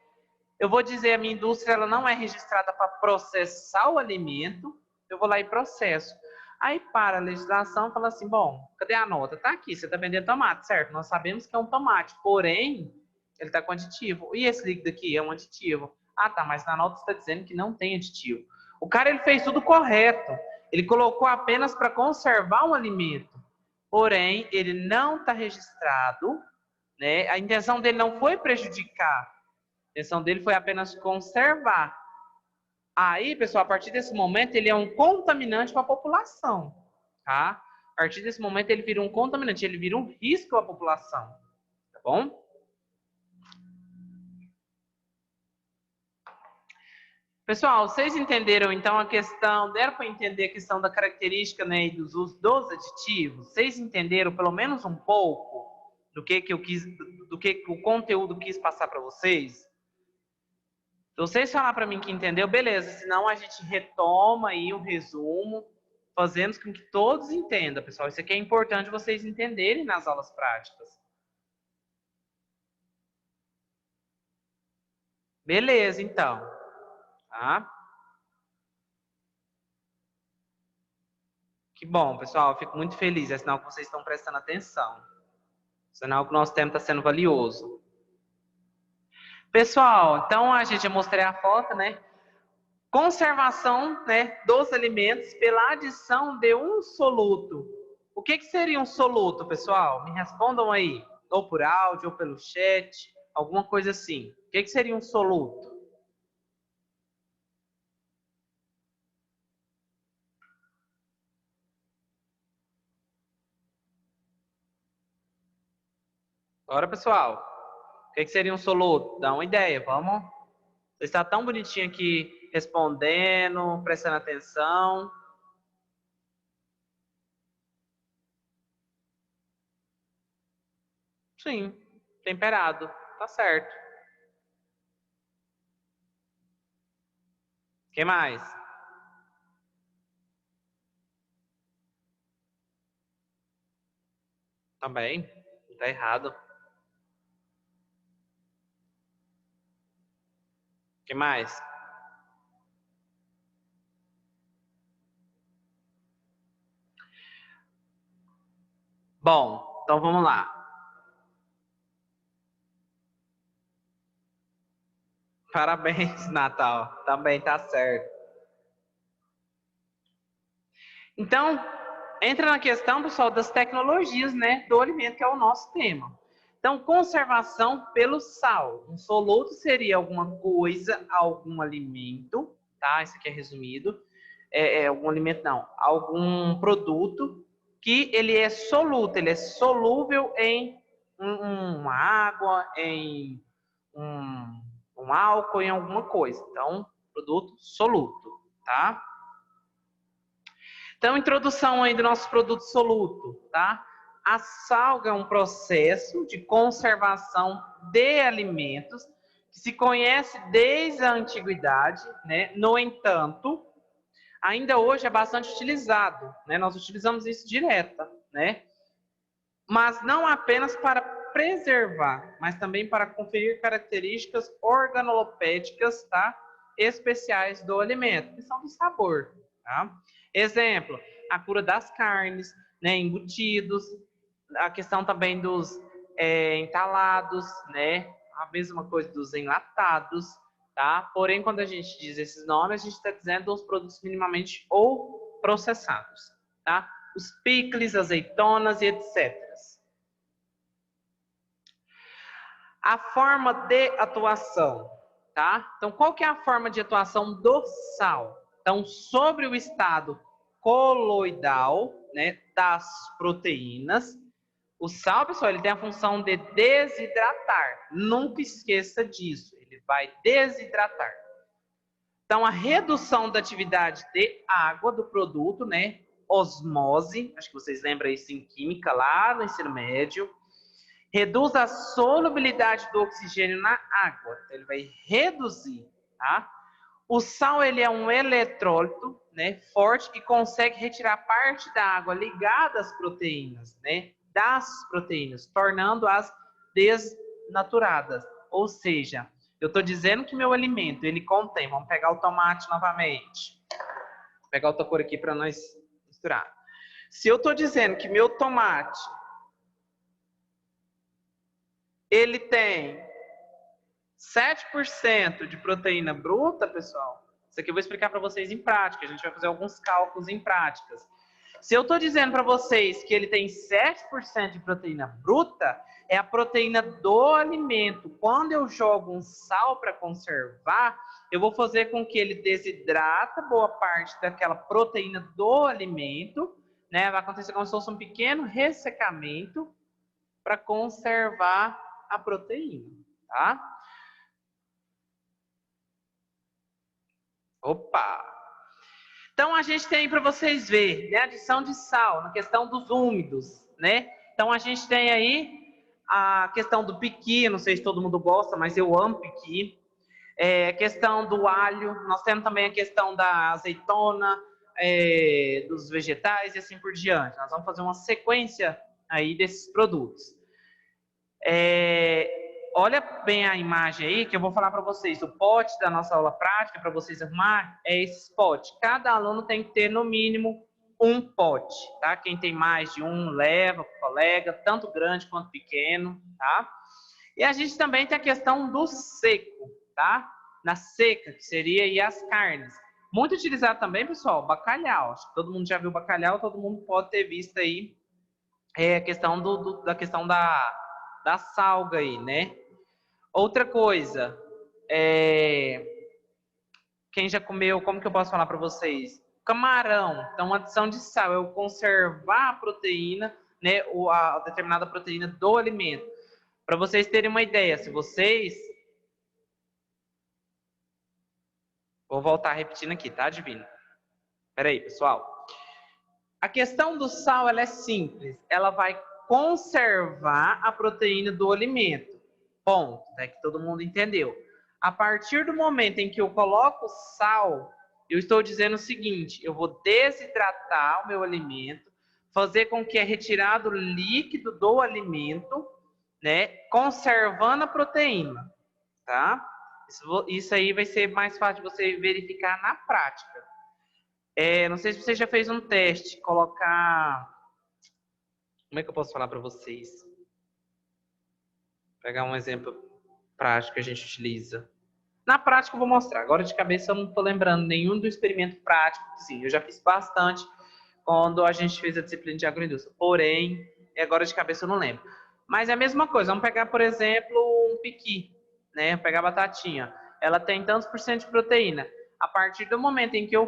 eu vou dizer a minha indústria ela não é registrada para processar o alimento, eu vou lá e processo. Aí para a legislação fala assim, bom, cadê a nota? Está aqui, você está vendendo tomate, certo? Nós sabemos que é um tomate, porém, ele está com aditivo. E esse líquido aqui é um aditivo. Ah, tá, mas na nota está dizendo que não tem aditivo. O cara ele fez tudo correto. Ele colocou apenas para conservar um alimento. Porém, ele não está registrado, né? A intenção dele não foi prejudicar. A intenção dele foi apenas conservar. Aí, pessoal, a partir desse momento, ele é um contaminante para a população, tá? A partir desse momento, ele vira um contaminante, ele vira um risco à população, tá bom? Pessoal, vocês entenderam, então, a questão, deram para entender a questão da característica, né, e dos usos dos aditivos? Vocês entenderam, pelo menos um pouco, do que eu quis, do que o conteúdo quis passar para vocês? Se vocês falar para mim que entendeu, beleza. Senão a gente retoma aí um resumo, fazendo com que todos entendam, pessoal. Isso aqui é importante vocês entenderem nas aulas práticas. Beleza, então. Tá? Que bom, pessoal. Eu fico muito feliz. É sinal que vocês estão prestando atenção. É sinal que o nosso tempo está sendo valioso. Pessoal, então a gente já mostrei a foto, né? Conservação, né, dos alimentos pela adição de um soluto. O que seria um soluto, pessoal? Me respondam aí. Ou por áudio, ou pelo chat. Alguma coisa assim. O que seria um soluto? Agora, pessoal, o que seria um soluto? Dá uma ideia, vamos? Você está tão bonitinho aqui respondendo, prestando atenção. Sim, temperado, tá certo. O que mais? Também, não tá errado. O que mais? Bom, então vamos lá. Parabéns, Natal. Também tá certo. Então, entra na questão, pessoal, das tecnologias, né, do alimento, que é o nosso tema. Então, conservação pelo sal. Um soluto seria alguma coisa, algum alimento, tá? Isso aqui é resumido. Algum alimento, não. Algum produto que ele é soluto, ele é solúvel em uma água, em um álcool, em alguma coisa. Então, produto soluto, tá? Então, introdução aí do nosso produto soluto, tá? A salga é um processo de conservação de alimentos que se conhece desde a antiguidade, né? No entanto, ainda hoje é bastante utilizado, né? Nós utilizamos isso direto, né? Mas não apenas para preservar, mas também para conferir características organolépticas, tá? Especiais do alimento, que são do sabor, tá? Exemplo, a cura das carnes, né, embutidos, a questão também dos entalados, né? A mesma coisa dos enlatados, tá? Porém, quando a gente diz esses nomes, a gente está dizendo os produtos minimamente ou processados, tá? Os picles, azeitonas e etc. A forma de atuação, tá? Então, qual que é a forma de atuação do sal? Então, sobre o estado coloidal, né, das proteínas, o sal, pessoal, ele tem a função de desidratar. Nunca esqueça disso. Ele vai desidratar. Então, a redução da atividade de água do produto, né? Osmose, acho que vocês lembram isso em química lá no ensino médio. Reduz a solubilidade do oxigênio na água. Então, ele vai reduzir, tá? O sal, ele é um eletrólito, né, forte, que consegue retirar parte da água ligada às proteínas, né? Das proteínas, tornando-as desnaturadas. Ou seja, eu estou dizendo que meu alimento, ele contém, vamos pegar o tomate novamente. Vou pegar outra cor aqui para nós misturar. Se eu estou dizendo que meu tomate, ele tem 7% de proteína bruta, pessoal, isso aqui eu vou explicar para vocês em prática, a gente vai fazer alguns cálculos em práticas. Se eu estou dizendo para vocês que ele tem 7% de proteína bruta, é a proteína do alimento. Quando eu jogo um sal para conservar, eu vou fazer com que ele desidrata boa parte daquela proteína do alimento, né? Vai acontecer como se fosse um pequeno ressecamento para conservar a proteína, tá? Opa! Então, a gente tem para vocês verem, né, a adição de sal na questão dos úmidos, né? Então, a gente tem aí a questão do piqui, não sei se todo mundo gosta, mas eu amo piqui. A questão do alho, nós temos também a questão da azeitona, dos vegetais e assim por diante. Nós vamos fazer uma sequência aí desses produtos. Olha bem a imagem aí, que eu vou falar para vocês. O pote da nossa aula prática, para vocês arrumar, é esse pote. Cada aluno tem que ter, no mínimo, um pote, tá? Quem tem mais de um, leva para o colega, tanto grande quanto pequeno, tá? E a gente também tem a questão do seco, tá? Na seca, que seria aí as carnes. Muito utilizado também, pessoal, bacalhau. Acho que todo mundo já viu bacalhau, todo mundo pode ter visto aí a questão da questão da salga aí, né? Outra coisa, quem já comeu, como que eu posso falar para vocês? Camarão, então adição de sal, é o conservar a proteína, né, ou a determinada proteína do alimento. Para vocês terem uma ideia, se vocês... Vou voltar repetindo aqui, tá, Divino? Espera aí, pessoal. A questão do sal, ela é simples. Ela vai conservar a proteína do alimento. Ponto, é que todo mundo entendeu. A partir do momento em que eu coloco sal, eu estou dizendo o seguinte, eu vou desidratar o meu alimento, fazer com que é retirado o líquido do alimento, né, conservando a proteína, tá? Isso aí vai ser mais fácil de você verificar na prática. Não sei se você já fez um teste, colocar... Como é que eu posso falar para vocês? Vou pegar um exemplo prático que a gente utiliza. Na prática eu vou mostrar. Agora de cabeça eu não estou lembrando nenhum do experimento prático. Sim, eu já fiz bastante quando a gente fez a disciplina de agroindústria. Porém, agora de cabeça eu não lembro. Mas é a mesma coisa. Vamos pegar, por exemplo, um piqui, né? Vou pegar a batatinha. Ela tem tantos por cento de proteína. A partir do momento em que eu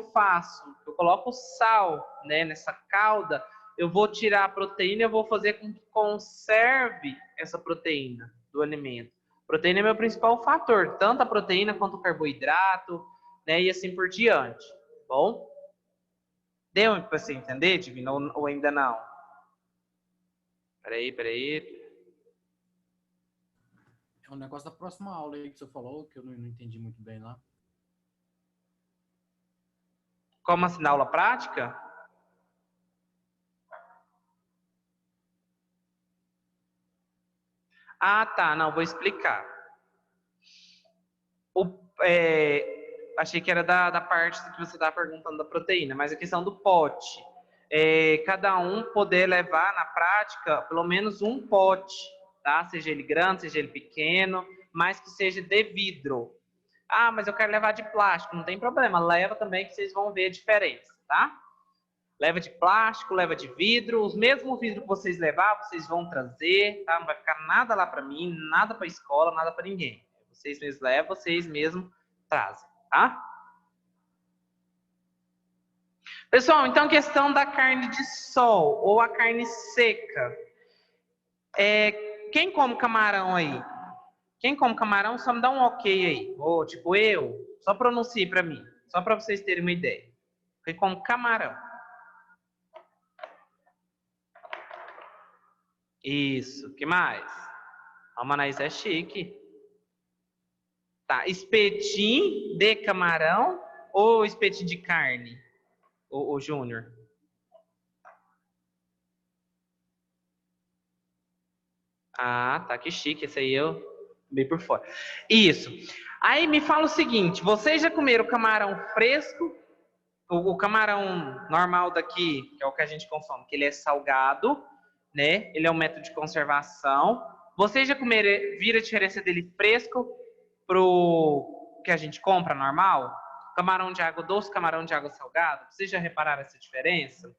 coloco sal, né, nessa calda, eu vou tirar a proteína e eu vou fazer com que conserve essa proteína do alimento. Proteína é meu principal fator, tanto a proteína quanto o carboidrato, né, e assim por diante. Bom? Deu para você entender, Divino, ou ainda não? Peraí. É um negócio da próxima aula aí que você falou, que eu não entendi muito bem lá. Como assim, na aula prática? Ah, tá. Não, vou explicar. Achei que era da parte que você estava perguntando da proteína, mas a questão do pote. Cada um poder levar na prática pelo menos um pote, tá? Seja ele grande, seja ele pequeno, mas que seja de vidro. Ah, mas eu quero levar de plástico, não tem problema. Leva também que vocês vão ver a diferença, tá? Leva de plástico, leva de vidro. Os mesmos vidros que vocês levar, vocês vão trazer, tá? Não vai ficar nada lá para mim, nada para a escola, nada para ninguém. Vocês mesmos levam, vocês mesmos trazem, tá? Pessoal, então questão da carne de sol ou a carne seca. Quem come camarão aí? Quem come camarão, só me dá um ok aí. Ou tipo eu, só pronuncie para mim. Só para vocês terem uma ideia. Quem come camarão? Isso, que mais? A Manaís é chique. Tá, espetinho de camarão ou espetinho de carne? O Júnior? Ah, tá, que chique. Esse aí eu bem por fora. Isso. Aí me fala o seguinte, vocês já comeram camarão fresco? O camarão normal daqui, que é o que a gente consome, que ele é salgado, né? Ele é um método de conservação. Vocês já comeram, viram a diferença dele fresco pro que a gente compra normal? Camarão de água doce, camarão de água salgada? Vocês já repararam essa diferença?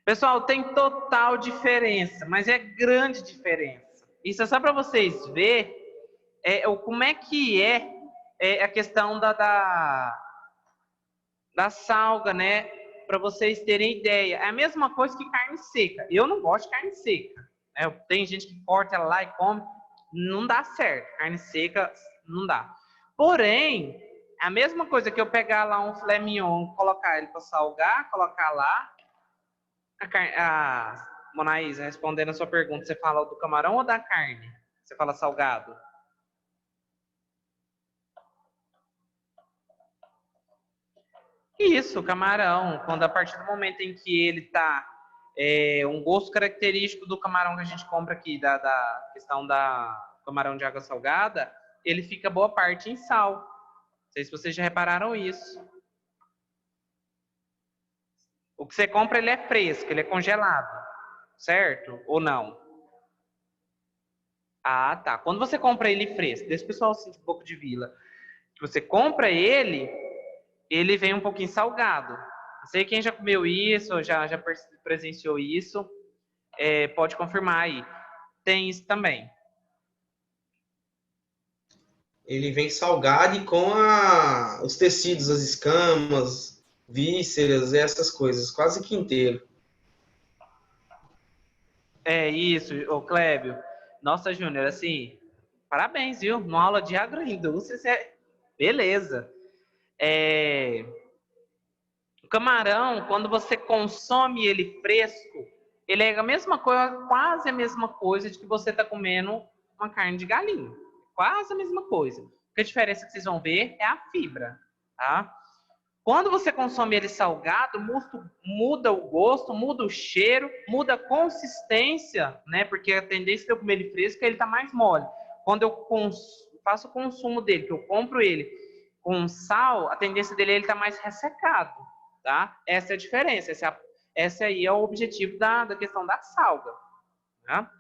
Pessoal, tem total diferença, mas é grande diferença. Isso é só para vocês verem como é que é a questão da salga, né? Para vocês terem ideia. É a mesma coisa que carne seca. Eu não gosto de carne seca. Né? Tem gente que corta ela lá e come. Não dá certo. Carne seca não dá. Porém, a mesma coisa que eu pegar lá um filé mignon, colocar ele para salgar, colocar lá. Monaís, respondendo a sua pergunta, você fala do camarão ou da carne? Você fala salgado? Isso, camarão. Quando a partir do momento em que ele tá um gosto característico do camarão que a gente compra aqui, da questão da camarão de água salgada, ele fica boa parte em sal. Não sei se vocês já repararam isso. O que você compra, ele é fresco, ele é congelado, certo? Ou não? Ah, tá. Quando você compra ele fresco, desse pessoal assim, um pouco de vila, que você compra ele vem um pouquinho salgado. Não sei quem já comeu isso, já presenciou isso, pode confirmar aí. Tem isso também. Ele vem salgado e com os tecidos, as escamas, vísceras, essas coisas, quase que inteiro. É isso, ô Clébio. Nossa, Júnior, assim, parabéns, viu? Numa aula de agroindústria, beleza. O camarão, quando você consome ele fresco, ele é a mesma coisa, quase a mesma coisa de que você está comendo uma carne de galinha. Quase a mesma coisa. A diferença que vocês vão ver é a fibra, tá? Quando você consome ele salgado, muda o gosto, muda o cheiro, muda a consistência, né? Porque a tendência de eu comer ele fresco é ele tá mais mole. Quando eu faço o consumo dele, que eu compro ele com sal, a tendência dele é ele tá mais ressecado, tá? Essa é a diferença. Essa aí é o objetivo da questão da salga, tá?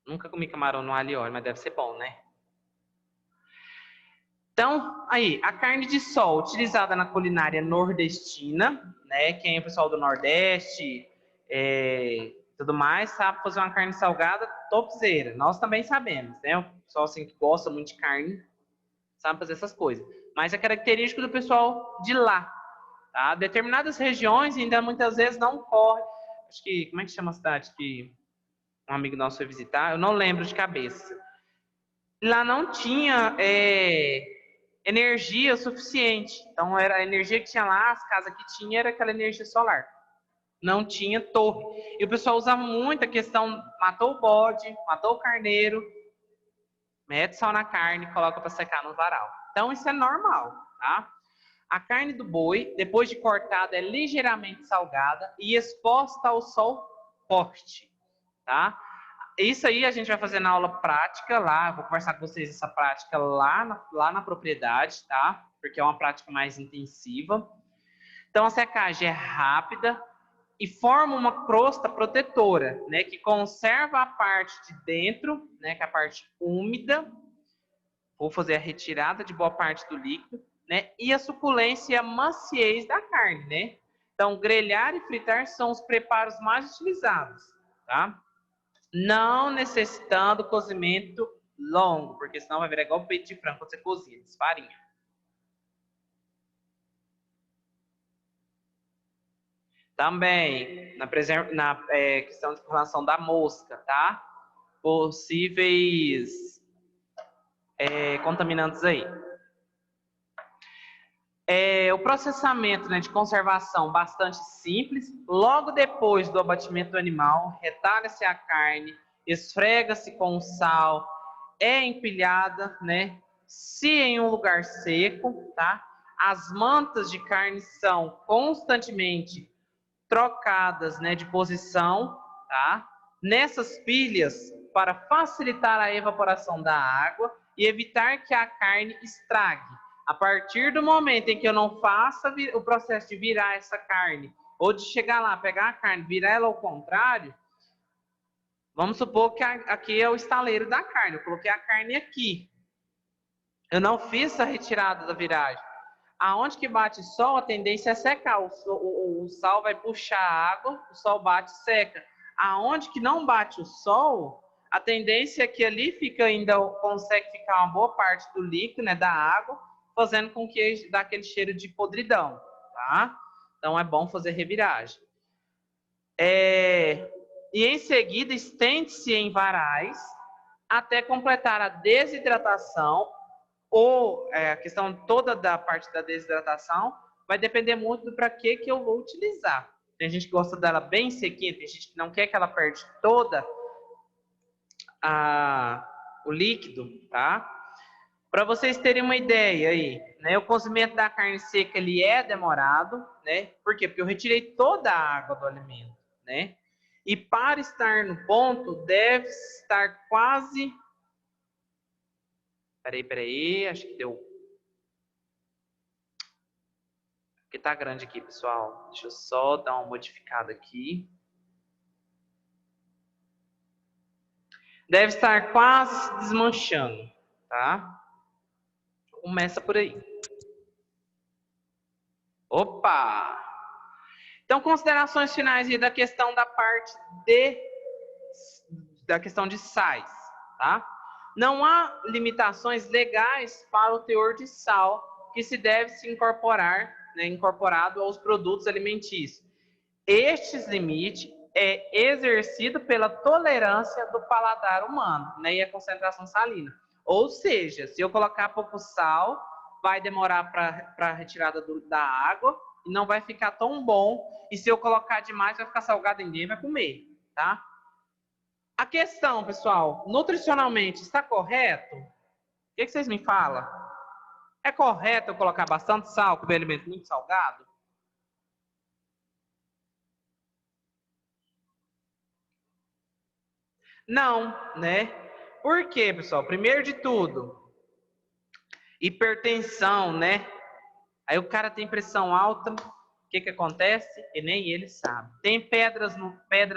Nunca comi camarão no alho e óleo, mas deve ser bom, né? Então, aí, a carne de sol utilizada na culinária nordestina, né? Quem é o pessoal do Nordeste, tudo mais, sabe fazer uma carne salgada topzera. Nós também sabemos, né? O pessoal assim, que gosta muito de carne sabe fazer essas coisas. Mas é característico do pessoal de lá, tá? Determinadas regiões ainda muitas vezes não corre. Acho que, como é que chama a cidade que um amigo nosso foi visitar? Eu não lembro de cabeça. Lá não tinha energia suficiente. Então, era a energia que tinha lá, as casas que tinha, era aquela energia solar. Não tinha torre. E o pessoal usa muito a questão, matou o bode, matou o carneiro, mete sal na carne e coloca para secar no varal. Então, isso é normal, tá? A carne do boi, depois de cortada, é ligeiramente salgada e exposta ao sol forte, tá? Isso aí a gente vai fazer na aula prática lá, vou conversar com vocês essa prática lá na propriedade, tá? Porque é uma prática mais intensiva. Então a secagem é rápida e forma uma crosta protetora, né? Que conserva a parte de dentro, né? Que é a parte úmida. Vou fazer a retirada de boa parte do líquido, né? E a suculência e a maciez da carne, né? Então grelhar e fritar são os preparos mais utilizados, tá? Não necessitando cozimento longo, porque senão vai virar igual o peito de frango quando você cozinha, desfarinha. Também, na questão de relação da mosca, tá? Possíveis contaminantes aí. O processamento, né, de conservação bastante simples. Logo depois do abatimento do animal, retalha-se a carne, esfrega-se com sal, é empilhada, né? Se em um lugar seco, tá? As mantas de carne são constantemente trocadas, né, de posição, tá? Nessas pilhas, para facilitar a evaporação da água e evitar que a carne estrague. A partir do momento em que eu não faça o processo de virar essa carne, ou de chegar lá, pegar a carne, virar ela ao contrário, vamos supor que aqui é o estaleiro da carne, eu coloquei a carne aqui. Eu não fiz a retirada da viragem. Aonde que bate sol, a tendência é secar. O sal vai puxar a água, o sol bate e seca. Aonde que não bate o sol, a tendência é que ali fica ainda, consegue ficar uma boa parte do líquido, né, da água, fazendo com que dá aquele cheiro de podridão, tá? Então é bom fazer reviragem. E em seguida estende-se em varais até completar a desidratação, ou a questão toda da parte da desidratação vai depender muito do para que eu vou utilizar. Tem gente que gosta dela bem sequinha, tem gente que não quer que ela perde toda o líquido, tá? Para vocês terem uma ideia aí, né? O cozimento da carne seca ele é demorado, né? Por quê? Porque eu retirei toda a água do alimento, né? E para estar no ponto, deve estar quase... Peraí, acho que deu... Porque tá grande aqui, pessoal. Deixa eu só dar uma modificada aqui. Deve estar quase se desmanchando, tá? Começa por aí. Opa! Então, considerações finais aí da questão da parte da questão de sais, tá? Não há limitações legais para o teor de sal que se deve se incorporar, né, incorporado aos produtos alimentícios. Estes limites é exercido pela tolerância do paladar humano, né, e a concentração salina. Ou seja, se eu colocar pouco sal, vai demorar para a retirada da água e não vai ficar tão bom. E se eu colocar demais, vai ficar salgado e ninguém vai comer, tá? A questão, pessoal, nutricionalmente, está correto? O que vocês me falam? É correto eu colocar bastante sal, comer alimento muito salgado? Não, né? Por quê, pessoal? Primeiro de tudo, hipertensão, né? Aí o cara tem pressão alta, o que acontece? E nem ele sabe. Tem pedra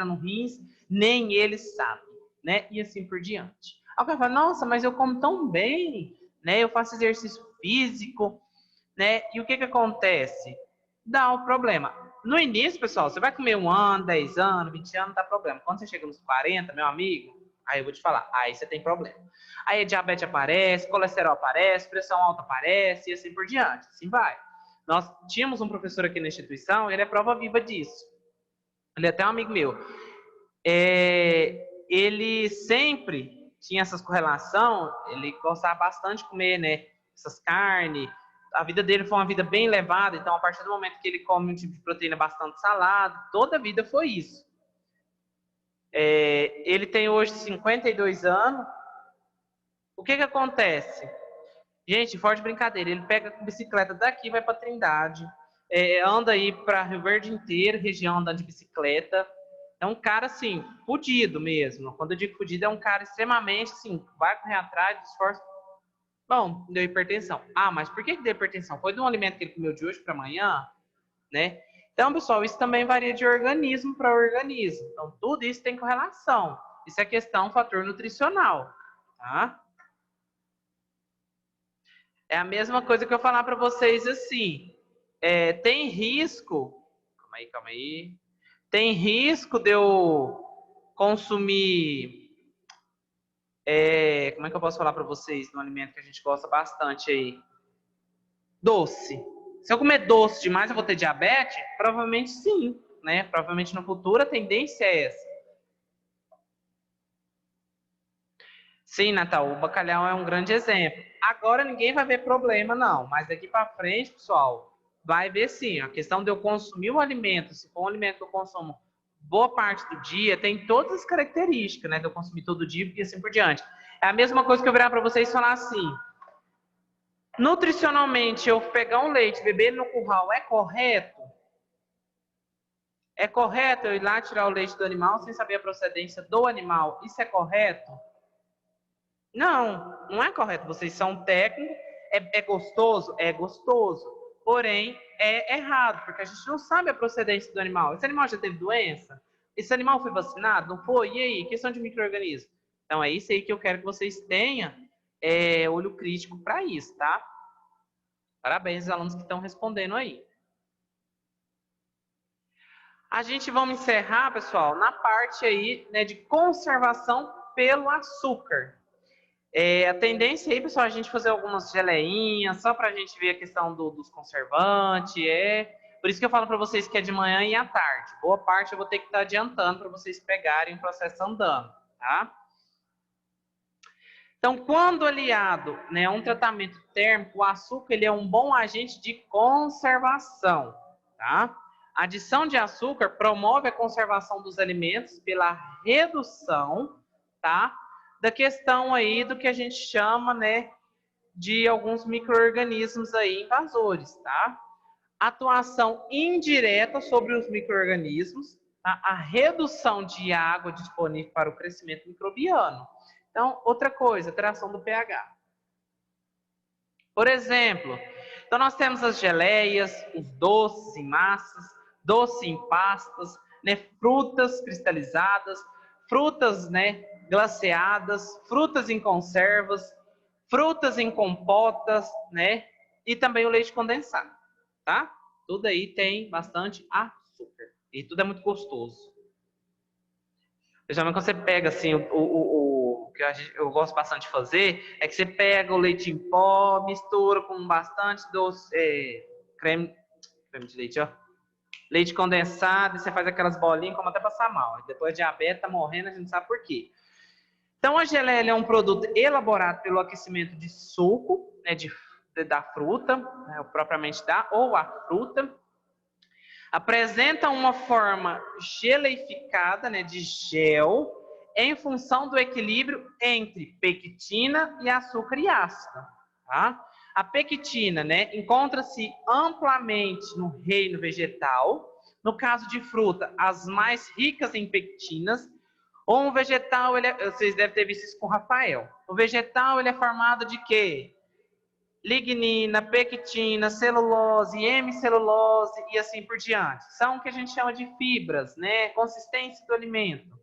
no rins, nem ele sabe, né? E assim por diante. Aí o cara fala, nossa, mas eu como tão bem, né? Eu faço exercício físico, né? E o que acontece? Dá um problema. No início, pessoal, você vai comer 1 ano, 10 anos, 20 anos, não dá problema. Quando você chega nos 40, meu amigo, aí eu vou te falar, aí você tem problema. Aí a diabetes aparece, colesterol aparece, pressão alta aparece, e assim por diante. Assim vai. Nós tínhamos um professor aqui na instituição, ele é prova viva disso. Ele é até um amigo meu. Ele sempre tinha essas correlações, ele gostava bastante de comer, né, essas carnes. A vida dele foi uma vida bem elevada, então a partir do momento que ele come um tipo de proteína bastante salado, toda a vida foi isso. Ele tem hoje 52 anos. O que acontece? Gente, fora de brincadeira, ele pega a bicicleta daqui, vai para Trindade, anda aí para Rio Verde inteiro, região andando de bicicleta. É um cara, assim, fudido mesmo. Quando eu digo fudido, é um cara extremamente, assim, vai correr atrás, esforço. Bom, deu hipertensão. Ah, mas por que deu hipertensão? Foi de um alimento que ele comeu de hoje para amanhã, né? Então, pessoal, isso também varia de organismo para organismo. Então, tudo isso tem correlação. Isso é questão, fator nutricional, tá? É a mesma coisa que eu falar para vocês assim. Tem risco. Calma aí. Tem risco de eu consumir. Como é que eu posso falar para vocês de um alimento que a gente gosta bastante aí? Doce. Se eu comer doce demais, eu vou ter diabetes? Provavelmente sim, né? Provavelmente no futuro a tendência é essa. Sim, Natal, o bacalhau é um grande exemplo. Agora ninguém vai ver problema, não. Mas daqui para frente, pessoal, vai ver sim. A questão de eu consumir o alimento, se for um alimento que eu consumo boa parte do dia, tem todas as características, né? De eu consumir todo dia e assim por diante. É a mesma coisa que eu virar para vocês e falar assim. Nutricionalmente, eu pegar um leite, beber no curral, é correto? É correto eu ir lá tirar o leite do animal sem saber a procedência do animal? Isso é correto? Não, não é correto. Vocês são técnicos. É gostoso? É gostoso. Porém, é errado, porque a gente não sabe a procedência do animal. Esse animal já teve doença? Esse animal foi vacinado? Não foi? E aí? Questão de micro-organismos. Então, é isso aí que eu quero que vocês tenham olho crítico para isso, tá? Parabéns aos alunos que estão respondendo aí. A gente vai encerrar, pessoal, na parte aí, né, de conservação pelo açúcar. A tendência aí, pessoal, a gente fazer algumas geleinhas, só para a gente ver a questão dos conservantes, Por isso que eu falo para vocês que é de manhã e à tarde. Boa parte eu vou ter que estar adiantando para vocês pegarem o processo andando, tá? Então, quando aliado, né, a um tratamento térmico, o açúcar ele é um bom agente de conservação, tá? A adição de açúcar promove a conservação dos alimentos pela redução, tá? Da questão aí do que a gente chama, né, de alguns micro-organismos aí invasores, tá? Atuação indireta sobre os micro-organismos, tá? A redução de água disponível para o crescimento microbiano. Então, outra coisa, alteração do pH. Por exemplo, então nós temos as geleias, os doces em massas, doces em pastas, né, frutas cristalizadas, frutas, né, glaceadas, frutas em conservas, frutas em compotas, né, e também o leite condensado, tá? Tudo aí tem bastante açúcar e tudo é muito gostoso. Geralmente quando você pega assim o que eu gosto bastante de fazer é que você pega o leite em pó, mistura com bastante doce, creme de leite, ó. Leite condensado, e você faz aquelas bolinhas como até passar mal. Depois de diabetes, tá morrendo, a gente não sabe por quê. Então a geleia é um produto elaborado pelo aquecimento de suco, né, da fruta, né, propriamente da, ou a fruta. Apresenta uma forma geleificada, né, de gel, em função do equilíbrio entre pectina e açúcar e ácido. Tá? A pectina, né, encontra-se amplamente no reino vegetal. No caso de fruta, as mais ricas em pectinas. Ou um vegetal, vocês devem ter visto isso com o Rafael. O vegetal ele é formado de quê? Lignina, pectina, celulose, hemicelulose e assim por diante. São o que a gente chama de fibras, né? Consistência do alimento.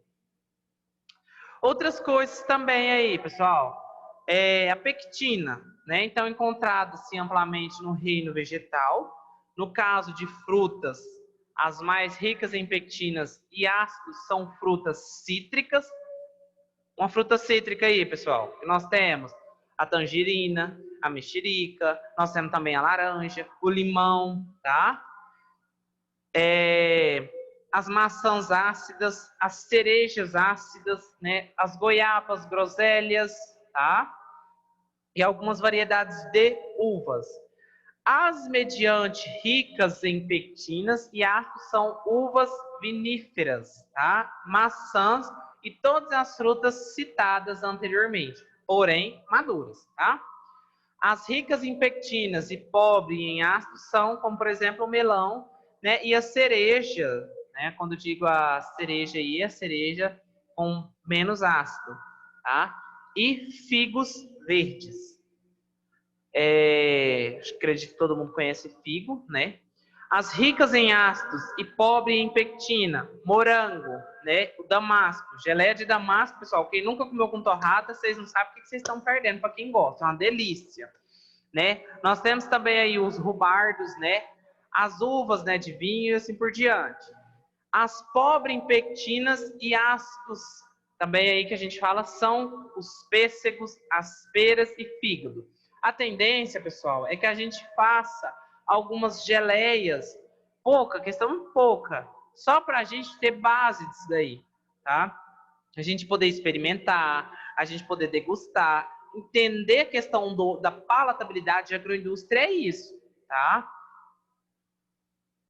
Outras coisas também aí, pessoal. A pectina, né? Então, encontrada-se amplamente no reino vegetal. No caso de frutas, as mais ricas em pectinas e ácidos são frutas cítricas. Uma fruta cítrica aí, pessoal, que nós temos a tangerina, a mexerica, nós temos também a laranja, o limão, tá? As maçãs ácidas, as cerejas ácidas, né? As goiabas, groselhas, tá? E algumas variedades de uvas. As mediante ricas em pectinas e ácidos são uvas viníferas, tá? Maçãs e todas as frutas citadas anteriormente, porém maduras, tá? As ricas em pectinas e pobres em ácido são, como por exemplo, o melão, né, e a cereja, né, quando eu digo a cereja aí, a cereja com menos ácido, tá? E figos verdes. Acredito que todo mundo conhece figo, né? As ricas em ácidos e pobres em pectina, morango, né? O damasco, geleia de damasco, pessoal. Quem nunca comeu com torrada, vocês não sabem o que vocês estão perdendo para quem gosta. É uma delícia, né? Nós temos também aí os rubardos, né? As uvas, né, de vinho e assim por diante. As pobres em pectinas e ácidos, também aí que a gente fala, são os pêssegos, as peras e fígado. A tendência, pessoal, é que a gente faça algumas geleias, questão pouca, só para a gente ter base disso daí, tá? A gente poder experimentar, a gente poder degustar, entender a questão da palatabilidade de agroindústria, é isso, tá?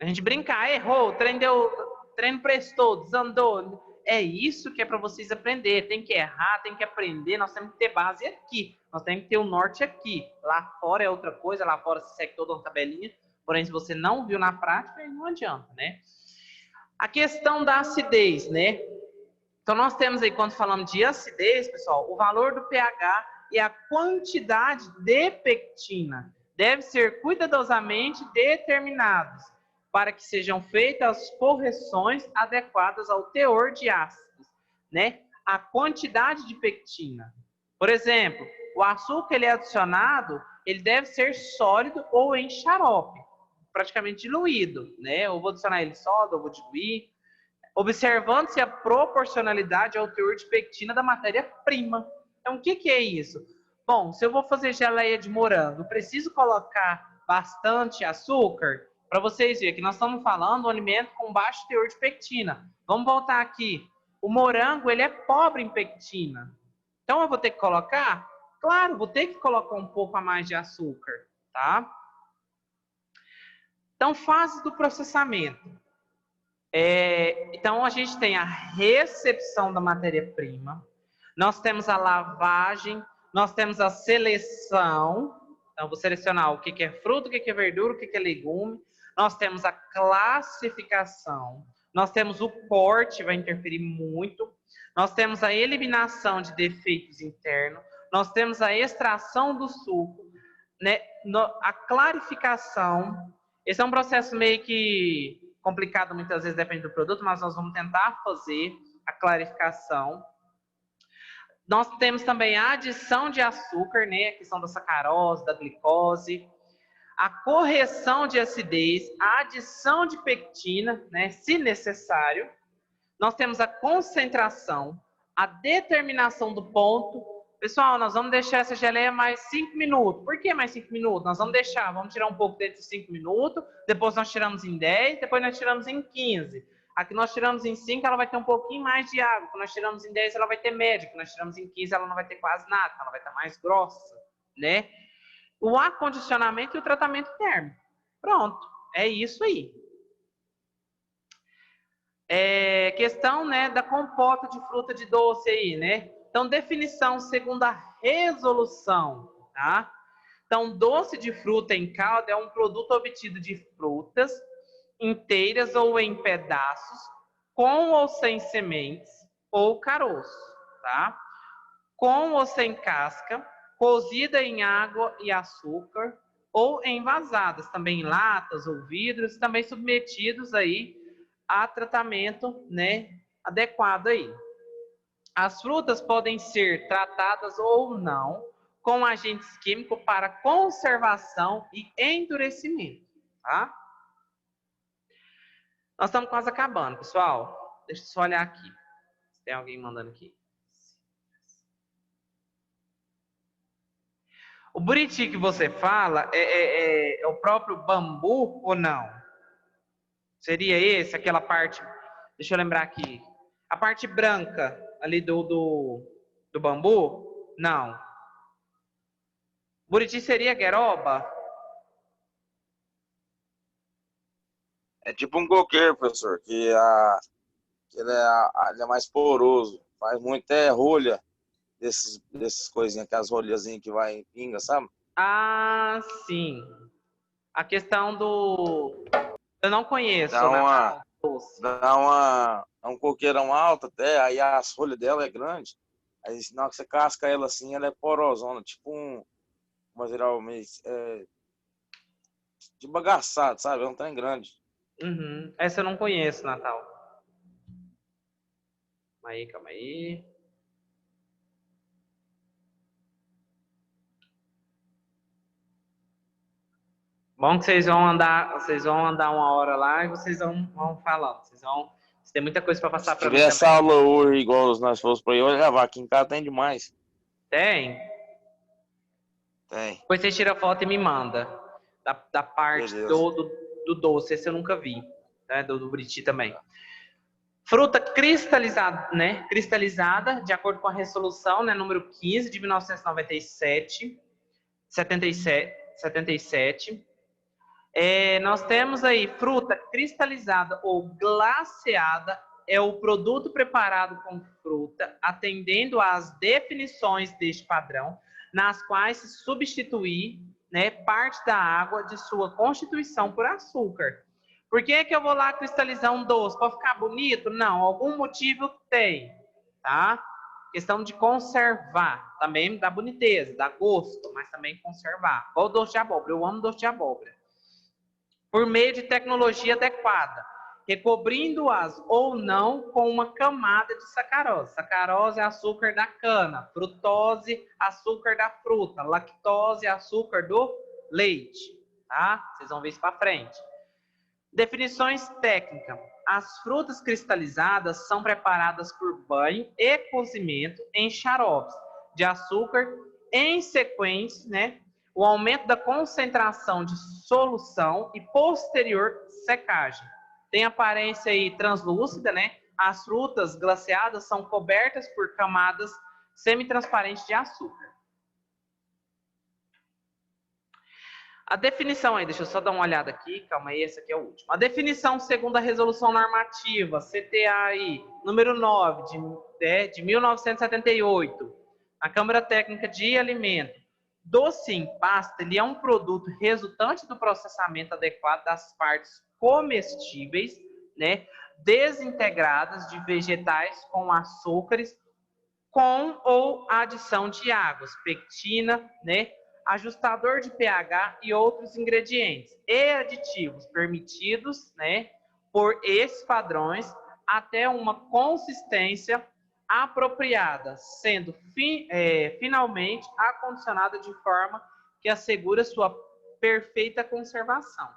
A gente brincar, errou, o trem não prestou, desandou. É isso que é para vocês aprender. Tem que errar, tem que aprender. Nós temos que ter base aqui. Nós temos que ter o norte aqui. Lá fora é outra coisa. Lá fora você segue toda uma tabelinha. Porém, se você não viu na prática, aí não adianta, né? A questão da acidez, né? Então, nós temos aí, quando falamos de acidez, pessoal, o valor do pH e a quantidade de pectina deve ser cuidadosamente determinados para que sejam feitas as correções adequadas ao teor de ácidos, né? A quantidade de pectina. Por exemplo, o açúcar ele é adicionado, ele deve ser sólido ou em xarope, praticamente diluído, né? Ou vou adicionar ele sólido, ou vou diluir, observando-se a proporcionalidade ao teor de pectina da matéria-prima. Então, o que é isso? Bom, se eu vou fazer geleia de morango, eu preciso colocar bastante açúcar? Para vocês verem que nós estamos falando de um alimento com baixo teor de pectina. Vamos voltar aqui. O morango, ele é pobre em pectina. Então, eu vou ter que colocar? Claro, vou ter que colocar um pouco a mais de açúcar, tá? Então, fase do processamento. Então, a gente tem a recepção da matéria-prima, nós temos a lavagem, nós temos a seleção. Então, vou selecionar o que é fruta, o que é verdura, o que é legume. Nós temos a classificação, nós temos o corte, vai interferir muito. Nós temos a eliminação de defeitos internos, nós temos a extração do suco, né? A clarificação. Esse é um processo meio que complicado, muitas vezes depende do produto, mas nós vamos tentar fazer a clarificação. Nós temos também a adição de açúcar, né? A questão da sacarose, da glicose. A correção de acidez, a adição de pectina, né? Se necessário. Nós temos a concentração, a determinação do ponto. Pessoal, nós vamos deixar essa geleia mais 5 minutos. Por que mais 5 minutos? Nós vamos tirar um pouco desses 5 minutos, depois nós tiramos em 10, depois nós tiramos em 15. Aqui nós tiramos em 5, ela vai ter um pouquinho mais de água. Quando nós tiramos em 10, ela vai ter média. Quando nós tiramos em 15, ela não vai ter quase nada, ela vai estar mais grossa, né? O acondicionamento e o tratamento térmico. Pronto, é isso aí. Questão, né, da compota de fruta de doce aí, né? Então, definição segundo a resolução, tá? Então, doce de fruta em calda é um produto obtido de frutas inteiras ou em pedaços, com ou sem sementes ou caroço, tá? Com ou sem casca, cozida em água e açúcar ou envasadas, também em latas ou vidros, também submetidos aí a tratamento, né, adequado aí. As frutas podem ser tratadas ou não com agentes químicos para conservação e endurecimento, tá? Nós estamos quase acabando, pessoal. Deixa eu só olhar aqui. Se tem alguém mandando aqui. O buriti que você fala é o próprio bambu ou não? Seria esse, aquela parte... Deixa eu lembrar aqui. A parte branca ali do bambu? Não. Buriti seria gueroba? É tipo um coqueiro, professor, que ele é mais poroso. Faz muito rolha desses coisinhas, aquelas rolhazinhas que vai em pinga, sabe? Ah, sim. A questão do... Eu não conheço, Dá uma, Natal doce. é um coqueirão alto até, aí as folhas dela é grande. Aí na hora que você casca ela assim, ela é porosona, tipo um material meio de bagaçado, sabe? É um trem grande. Uhum. Essa eu não conheço, Natal. Calma aí. Bom que vocês vão andar uma hora lá e vocês vão falando. Vocês tem muita coisa para passar Se para mim tiver essa também. aula hoje, igual nós fomos pra aí, eu levar aqui em casa tem demais. Tem? Tem, Depois você tira a foto e me manda. Da parte beleza. do doce, esse eu nunca vi. Né? Do Buriti também. Fruta cristalizada, né? Cristalizada, de acordo com a resolução, né? Número 15 de 1997. 77. Nós temos aí fruta cristalizada ou glaceada, é o produto preparado com fruta, atendendo às definições deste padrão, nas quais se substituir, né, parte da água de sua constituição por açúcar. Por que que eu vou lá cristalizar um doce? Para ficar bonito? Não, algum motivo tem, tá? Questão de conservar, também dá boniteza, dá gosto, mas também conservar. Igual o doce de abóbora, eu amo doce de abóbora. Por meio de tecnologia adequada, recobrindo-as ou não com uma camada de sacarose. Sacarose é açúcar da cana, frutose, açúcar da fruta, lactose, açúcar do leite, tá? Vocês vão ver isso para frente. Definições técnicas. As frutas cristalizadas são preparadas por banho e cozimento em xaropes de açúcar em sequência, né? O aumento da concentração de solução e posterior secagem. Tem aparência aí translúcida, né? As frutas glaciadas são cobertas por camadas semi-transparentes de açúcar. A definição aí, deixa eu só dar uma olhada aqui, calma aí, esse aqui é o último. A definição segundo a resolução normativa, CTA aí, número 9, de 1978, a Câmara Técnica de Alimento. Doce em pasta, ele é um produto resultante do processamento adequado das partes comestíveis, né, desintegradas de vegetais com açúcares, com ou adição de águas, pectina, né, ajustador de pH e outros ingredientes e aditivos permitidos, né, por esses padrões até uma consistência apropriada, sendo finalmente acondicionada de forma que assegura sua perfeita conservação.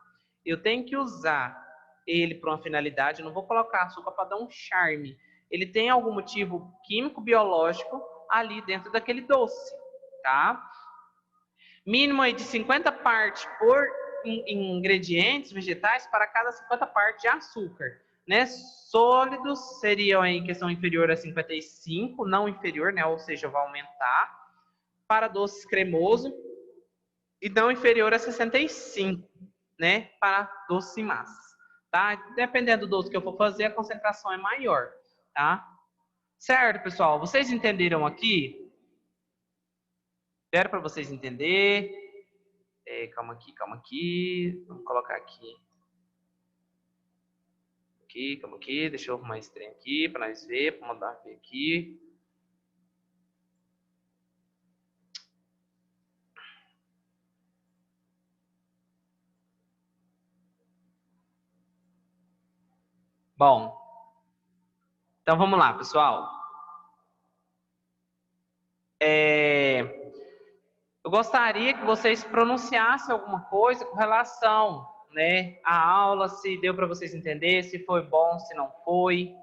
Eu tenho que usar ele para uma finalidade, eu não vou colocar açúcar para dar um charme. Ele tem algum motivo químico, biológico ali dentro daquele doce, tá? Mínimo aí de 50 partes por ingredientes vegetais para cada 50 partes de açúcar, né? Sólidos seriam em questão inferior a 55, não inferior, né? Ou seja, vai aumentar. Para doces cremoso e não inferior a 65, né? Para doces em massa, tá? Dependendo do doce que eu for fazer, a concentração é maior, tá? Certo, pessoal? Vocês entenderam aqui? Espero para vocês entenderem. Calma aqui. Vamos colocar aqui. Calma aqui. Deixa eu arrumar esse trem aqui para nós ver, para mandar ver aqui. Bom, então vamos lá, pessoal. Eu gostaria que vocês pronunciassem alguma coisa com relação, né, à aula, se deu para vocês entenderem, se foi bom, se não foi.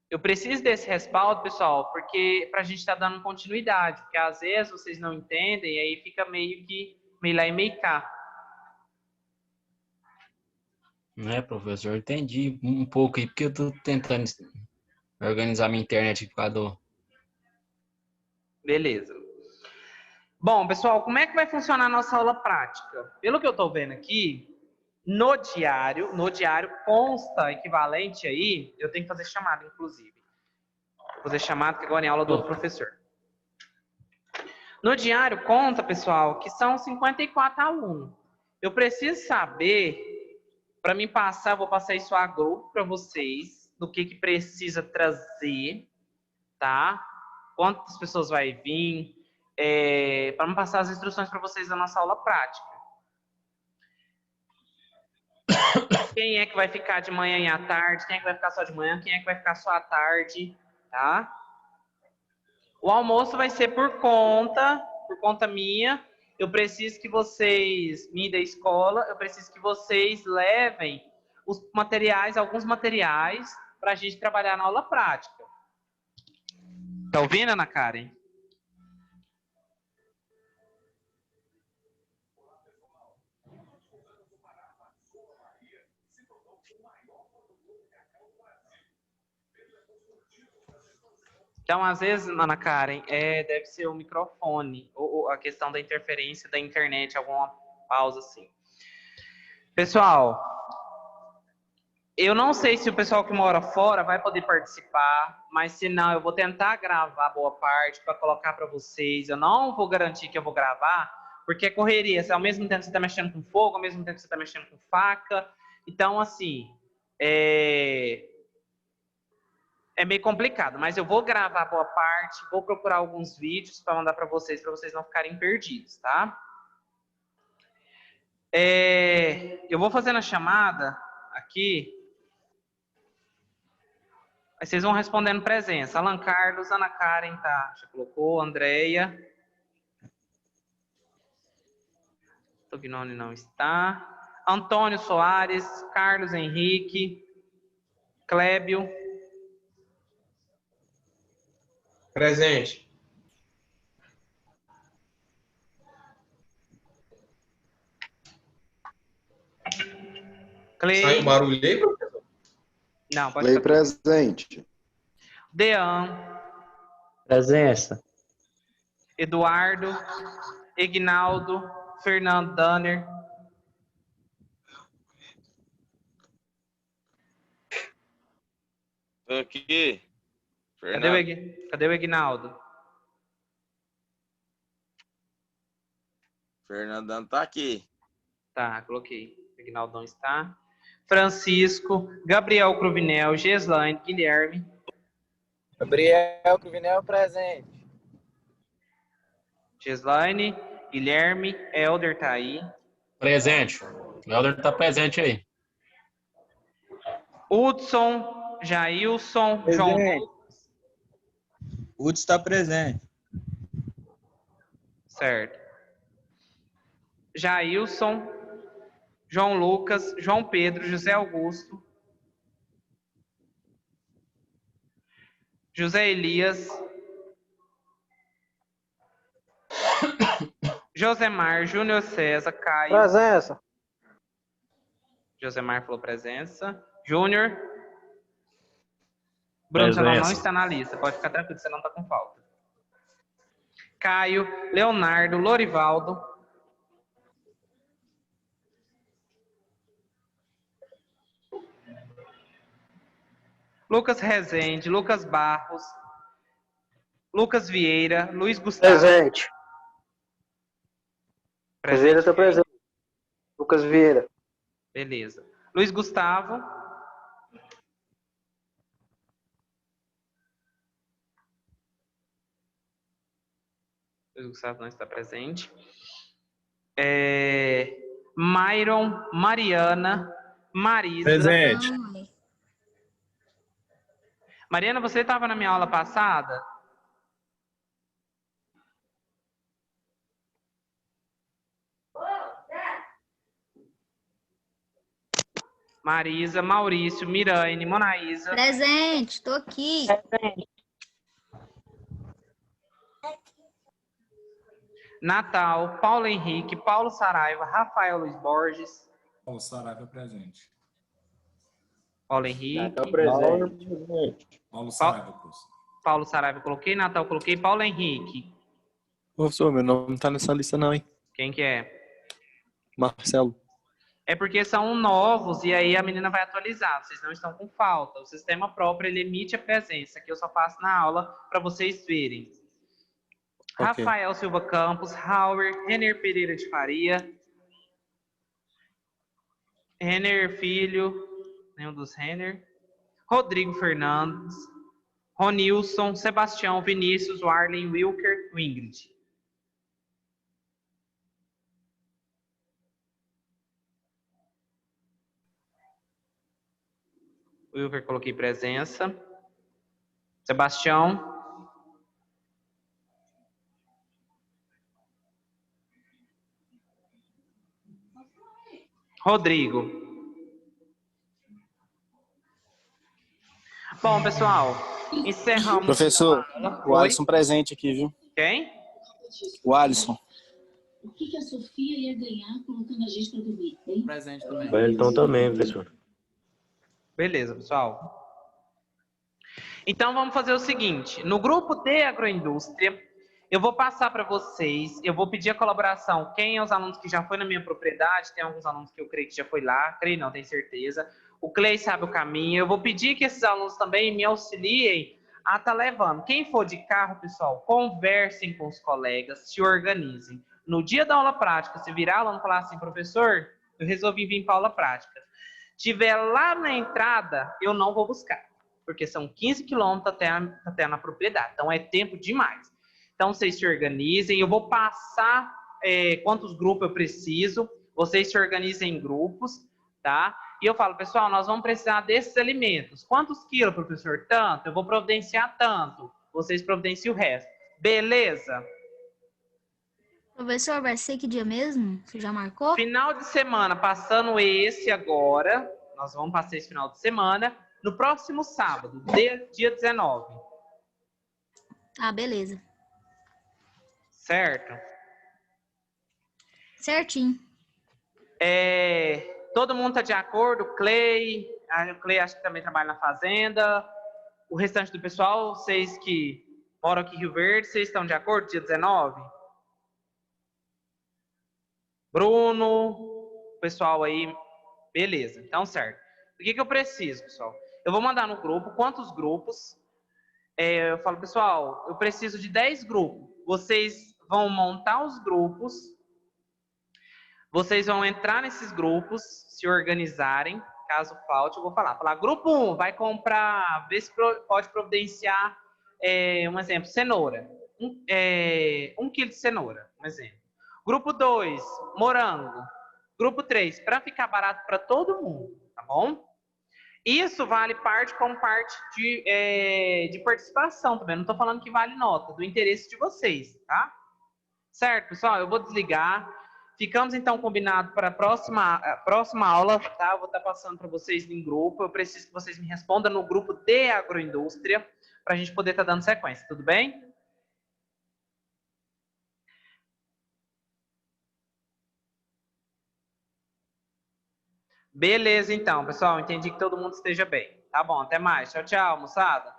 Eu preciso desse respaldo, pessoal, porque para a gente estar dando continuidade, porque às vezes vocês não entendem e aí fica meio lá e meio cá. Professor, entendi um pouco aí, porque eu tô tentando organizar minha internet por causa do... Beleza. Bom, pessoal, como é que vai funcionar a nossa aula prática? Pelo que eu estou vendo aqui, no diário consta equivalente aí, eu tenho que fazer chamada, inclusive. Vou fazer chamada, que agora é aula do outro professor. No diário conta, pessoal, que são 54 alunos. Eu preciso saber, para mim passar, vou passar isso a grupo para vocês, do que precisa trazer, tá? Quantas pessoas vai vir, para me passar as instruções para vocês da nossa aula prática. Quem é que vai ficar de manhã e à tarde, quem é que vai ficar só de manhã, quem é que vai ficar só à tarde, tá? O almoço vai ser por conta minha. Eu preciso que vocês, minha da escola, eu preciso que vocês levem os materiais, alguns materiais, para a gente trabalhar na aula prática. Tá ouvindo, Ana Karen? Então, às vezes, Ana Karen, deve ser o microfone, ou a questão da interferência da internet, alguma pausa assim. Pessoal, eu não sei se o pessoal que mora fora vai poder participar, mas se não, eu vou tentar gravar boa parte para colocar para vocês. Eu não vou garantir que eu vou gravar, porque é correria. Ao mesmo tempo que você está mexendo com fogo, ao mesmo tempo que você está mexendo com faca. Então, assim, é meio complicado, mas eu vou gravar boa parte, vou procurar alguns vídeos para mandar para vocês não ficarem perdidos, tá? Eu vou fazendo a chamada aqui, aí vocês vão respondendo presença. Alan Carlos, Ana Karen, tá? Já colocou, Andréia. Tognoni não está. Antônio Soares, Carlos Henrique, Clébio. Presente. Clay. Sai um barulho aí, professor? Não, pode Lei ficar. presente. Dean. Presença. Eduardo. Ignaldo. Fernando Danner. Tô aqui. Cadê o Ignaldo? Fernandão tá aqui. Tá, coloquei. O Ignaldo não está. Francisco, Gabriel Cruvinel, Geslaine, Guilherme. Gabriel Cruvinel presente. Geslaine, Guilherme, Helder tá aí. Presente. O Helder tá presente aí. Hudson, Jailson, João. Hudson está presente. Certo. Jailson, João Lucas, João Pedro, José Augusto, José Elias, Josemar, Júnior César, Caio. Presença. Josemar falou presença. Júnior. Bruno, você não está na lista. Pode ficar tranquilo, você não está com falta. Caio, Leonardo, Lorivaldo. Lucas Rezende, Lucas Barros, Lucas Vieira, Luiz Gustavo. Presente. Vieira está presente. Lucas Vieira. Beleza. Luiz Gustavo. Luiz Gustavo não está presente. Myron, Mariana, Marisa. Presente. Mariana, você estava na minha aula passada? Marisa, Maurício, Miraine, Monaísa. Presente, tô aqui. Natal, Paulo Henrique, Paulo Saraiva, Rafael Luiz Borges. Paulo Saraiva presente. Paulo Henrique. Natal presente. Paulo Saraiva, professor. Paulo Saraiva coloquei, Natal coloquei, Paulo Henrique. Professor, meu nome não tá nessa lista não, hein? Quem que é? Marcelo. É porque são novos e aí a menina vai atualizar. Vocês não estão com falta. O sistema próprio, ele emite a presença, que eu só faço na aula para vocês verem. Ok. Rafael Silva Campos, Hauer, Renner Pereira de Faria, Renner Filho, nenhum dos Renner, Rodrigo Fernandes, Ronilson, Sebastião, Vinícius, Warlen, Wilker, Ingrid. Wilker, coloquei presença. Sebastião. Rodrigo. Bom, pessoal, encerramos. Professor, o Alisson presente aqui, viu? Quem? O Alisson. O que a Sofia ia ganhar colocando a gente para dormir, hein? Presente também. O Wellington também, professor. Beleza, pessoal. Então, vamos fazer o seguinte. No grupo de agroindústria, eu vou passar para vocês, eu vou pedir a colaboração. Quem é os alunos que já foi na minha propriedade? Tem alguns alunos que eu creio que já foi lá. Creio não, tenho certeza. O Clei sabe o caminho. Eu vou pedir que esses alunos também me auxiliem a estar levando. Quem for de carro, pessoal, conversem com os colegas, se organizem. No dia da aula prática, se virar aluno e falar assim, professor, eu resolvi vir para a aula prática. Tiver lá na entrada, eu não vou buscar, porque são 15 quilômetros até na propriedade, então é tempo demais. Então, vocês se organizem, eu vou passar quantos grupos eu preciso, vocês se organizem em grupos, tá? E eu falo, pessoal, nós vamos precisar desses alimentos. Quantos quilos, professor? Tanto. Eu vou providenciar tanto. Vocês providenciam o resto. Beleza? Professor, vai ser que dia mesmo? Você já marcou? Final de semana, passando esse agora, nós vamos passar esse final de semana, no próximo sábado, dia 19. Ah, beleza. Certo? Certinho. Todo mundo está de acordo? O Clay acho que também trabalha na fazenda. O restante do pessoal, vocês que moram aqui em Rio Verde, vocês estão de acordo? Dia 19? Bruno, o pessoal aí, beleza, então certo. O que eu preciso, pessoal? Eu vou mandar no grupo, quantos grupos? Eu falo, pessoal, eu preciso de 10 grupos. Vocês vão montar os grupos, vocês vão entrar nesses grupos, se organizarem, caso falte, eu vou falar, grupo 1, vai comprar, vê se pode providenciar, um exemplo, cenoura, 1 quilo de cenoura, um exemplo. Grupo 2, morango. Grupo 3, para ficar barato para todo mundo, tá bom? Isso vale como parte de participação também. Não estou falando que vale nota, do interesse de vocês, tá? Certo, pessoal? Eu vou desligar. Ficamos, então, combinados para a próxima aula, tá? Eu vou estar passando para vocês em grupo. Eu preciso que vocês me respondam no grupo de agroindústria, para a gente poder estar dando sequência, tudo bem? Beleza, então, pessoal. Entendi que todo mundo esteja bem. Tá bom, até mais. Tchau, tchau, moçada.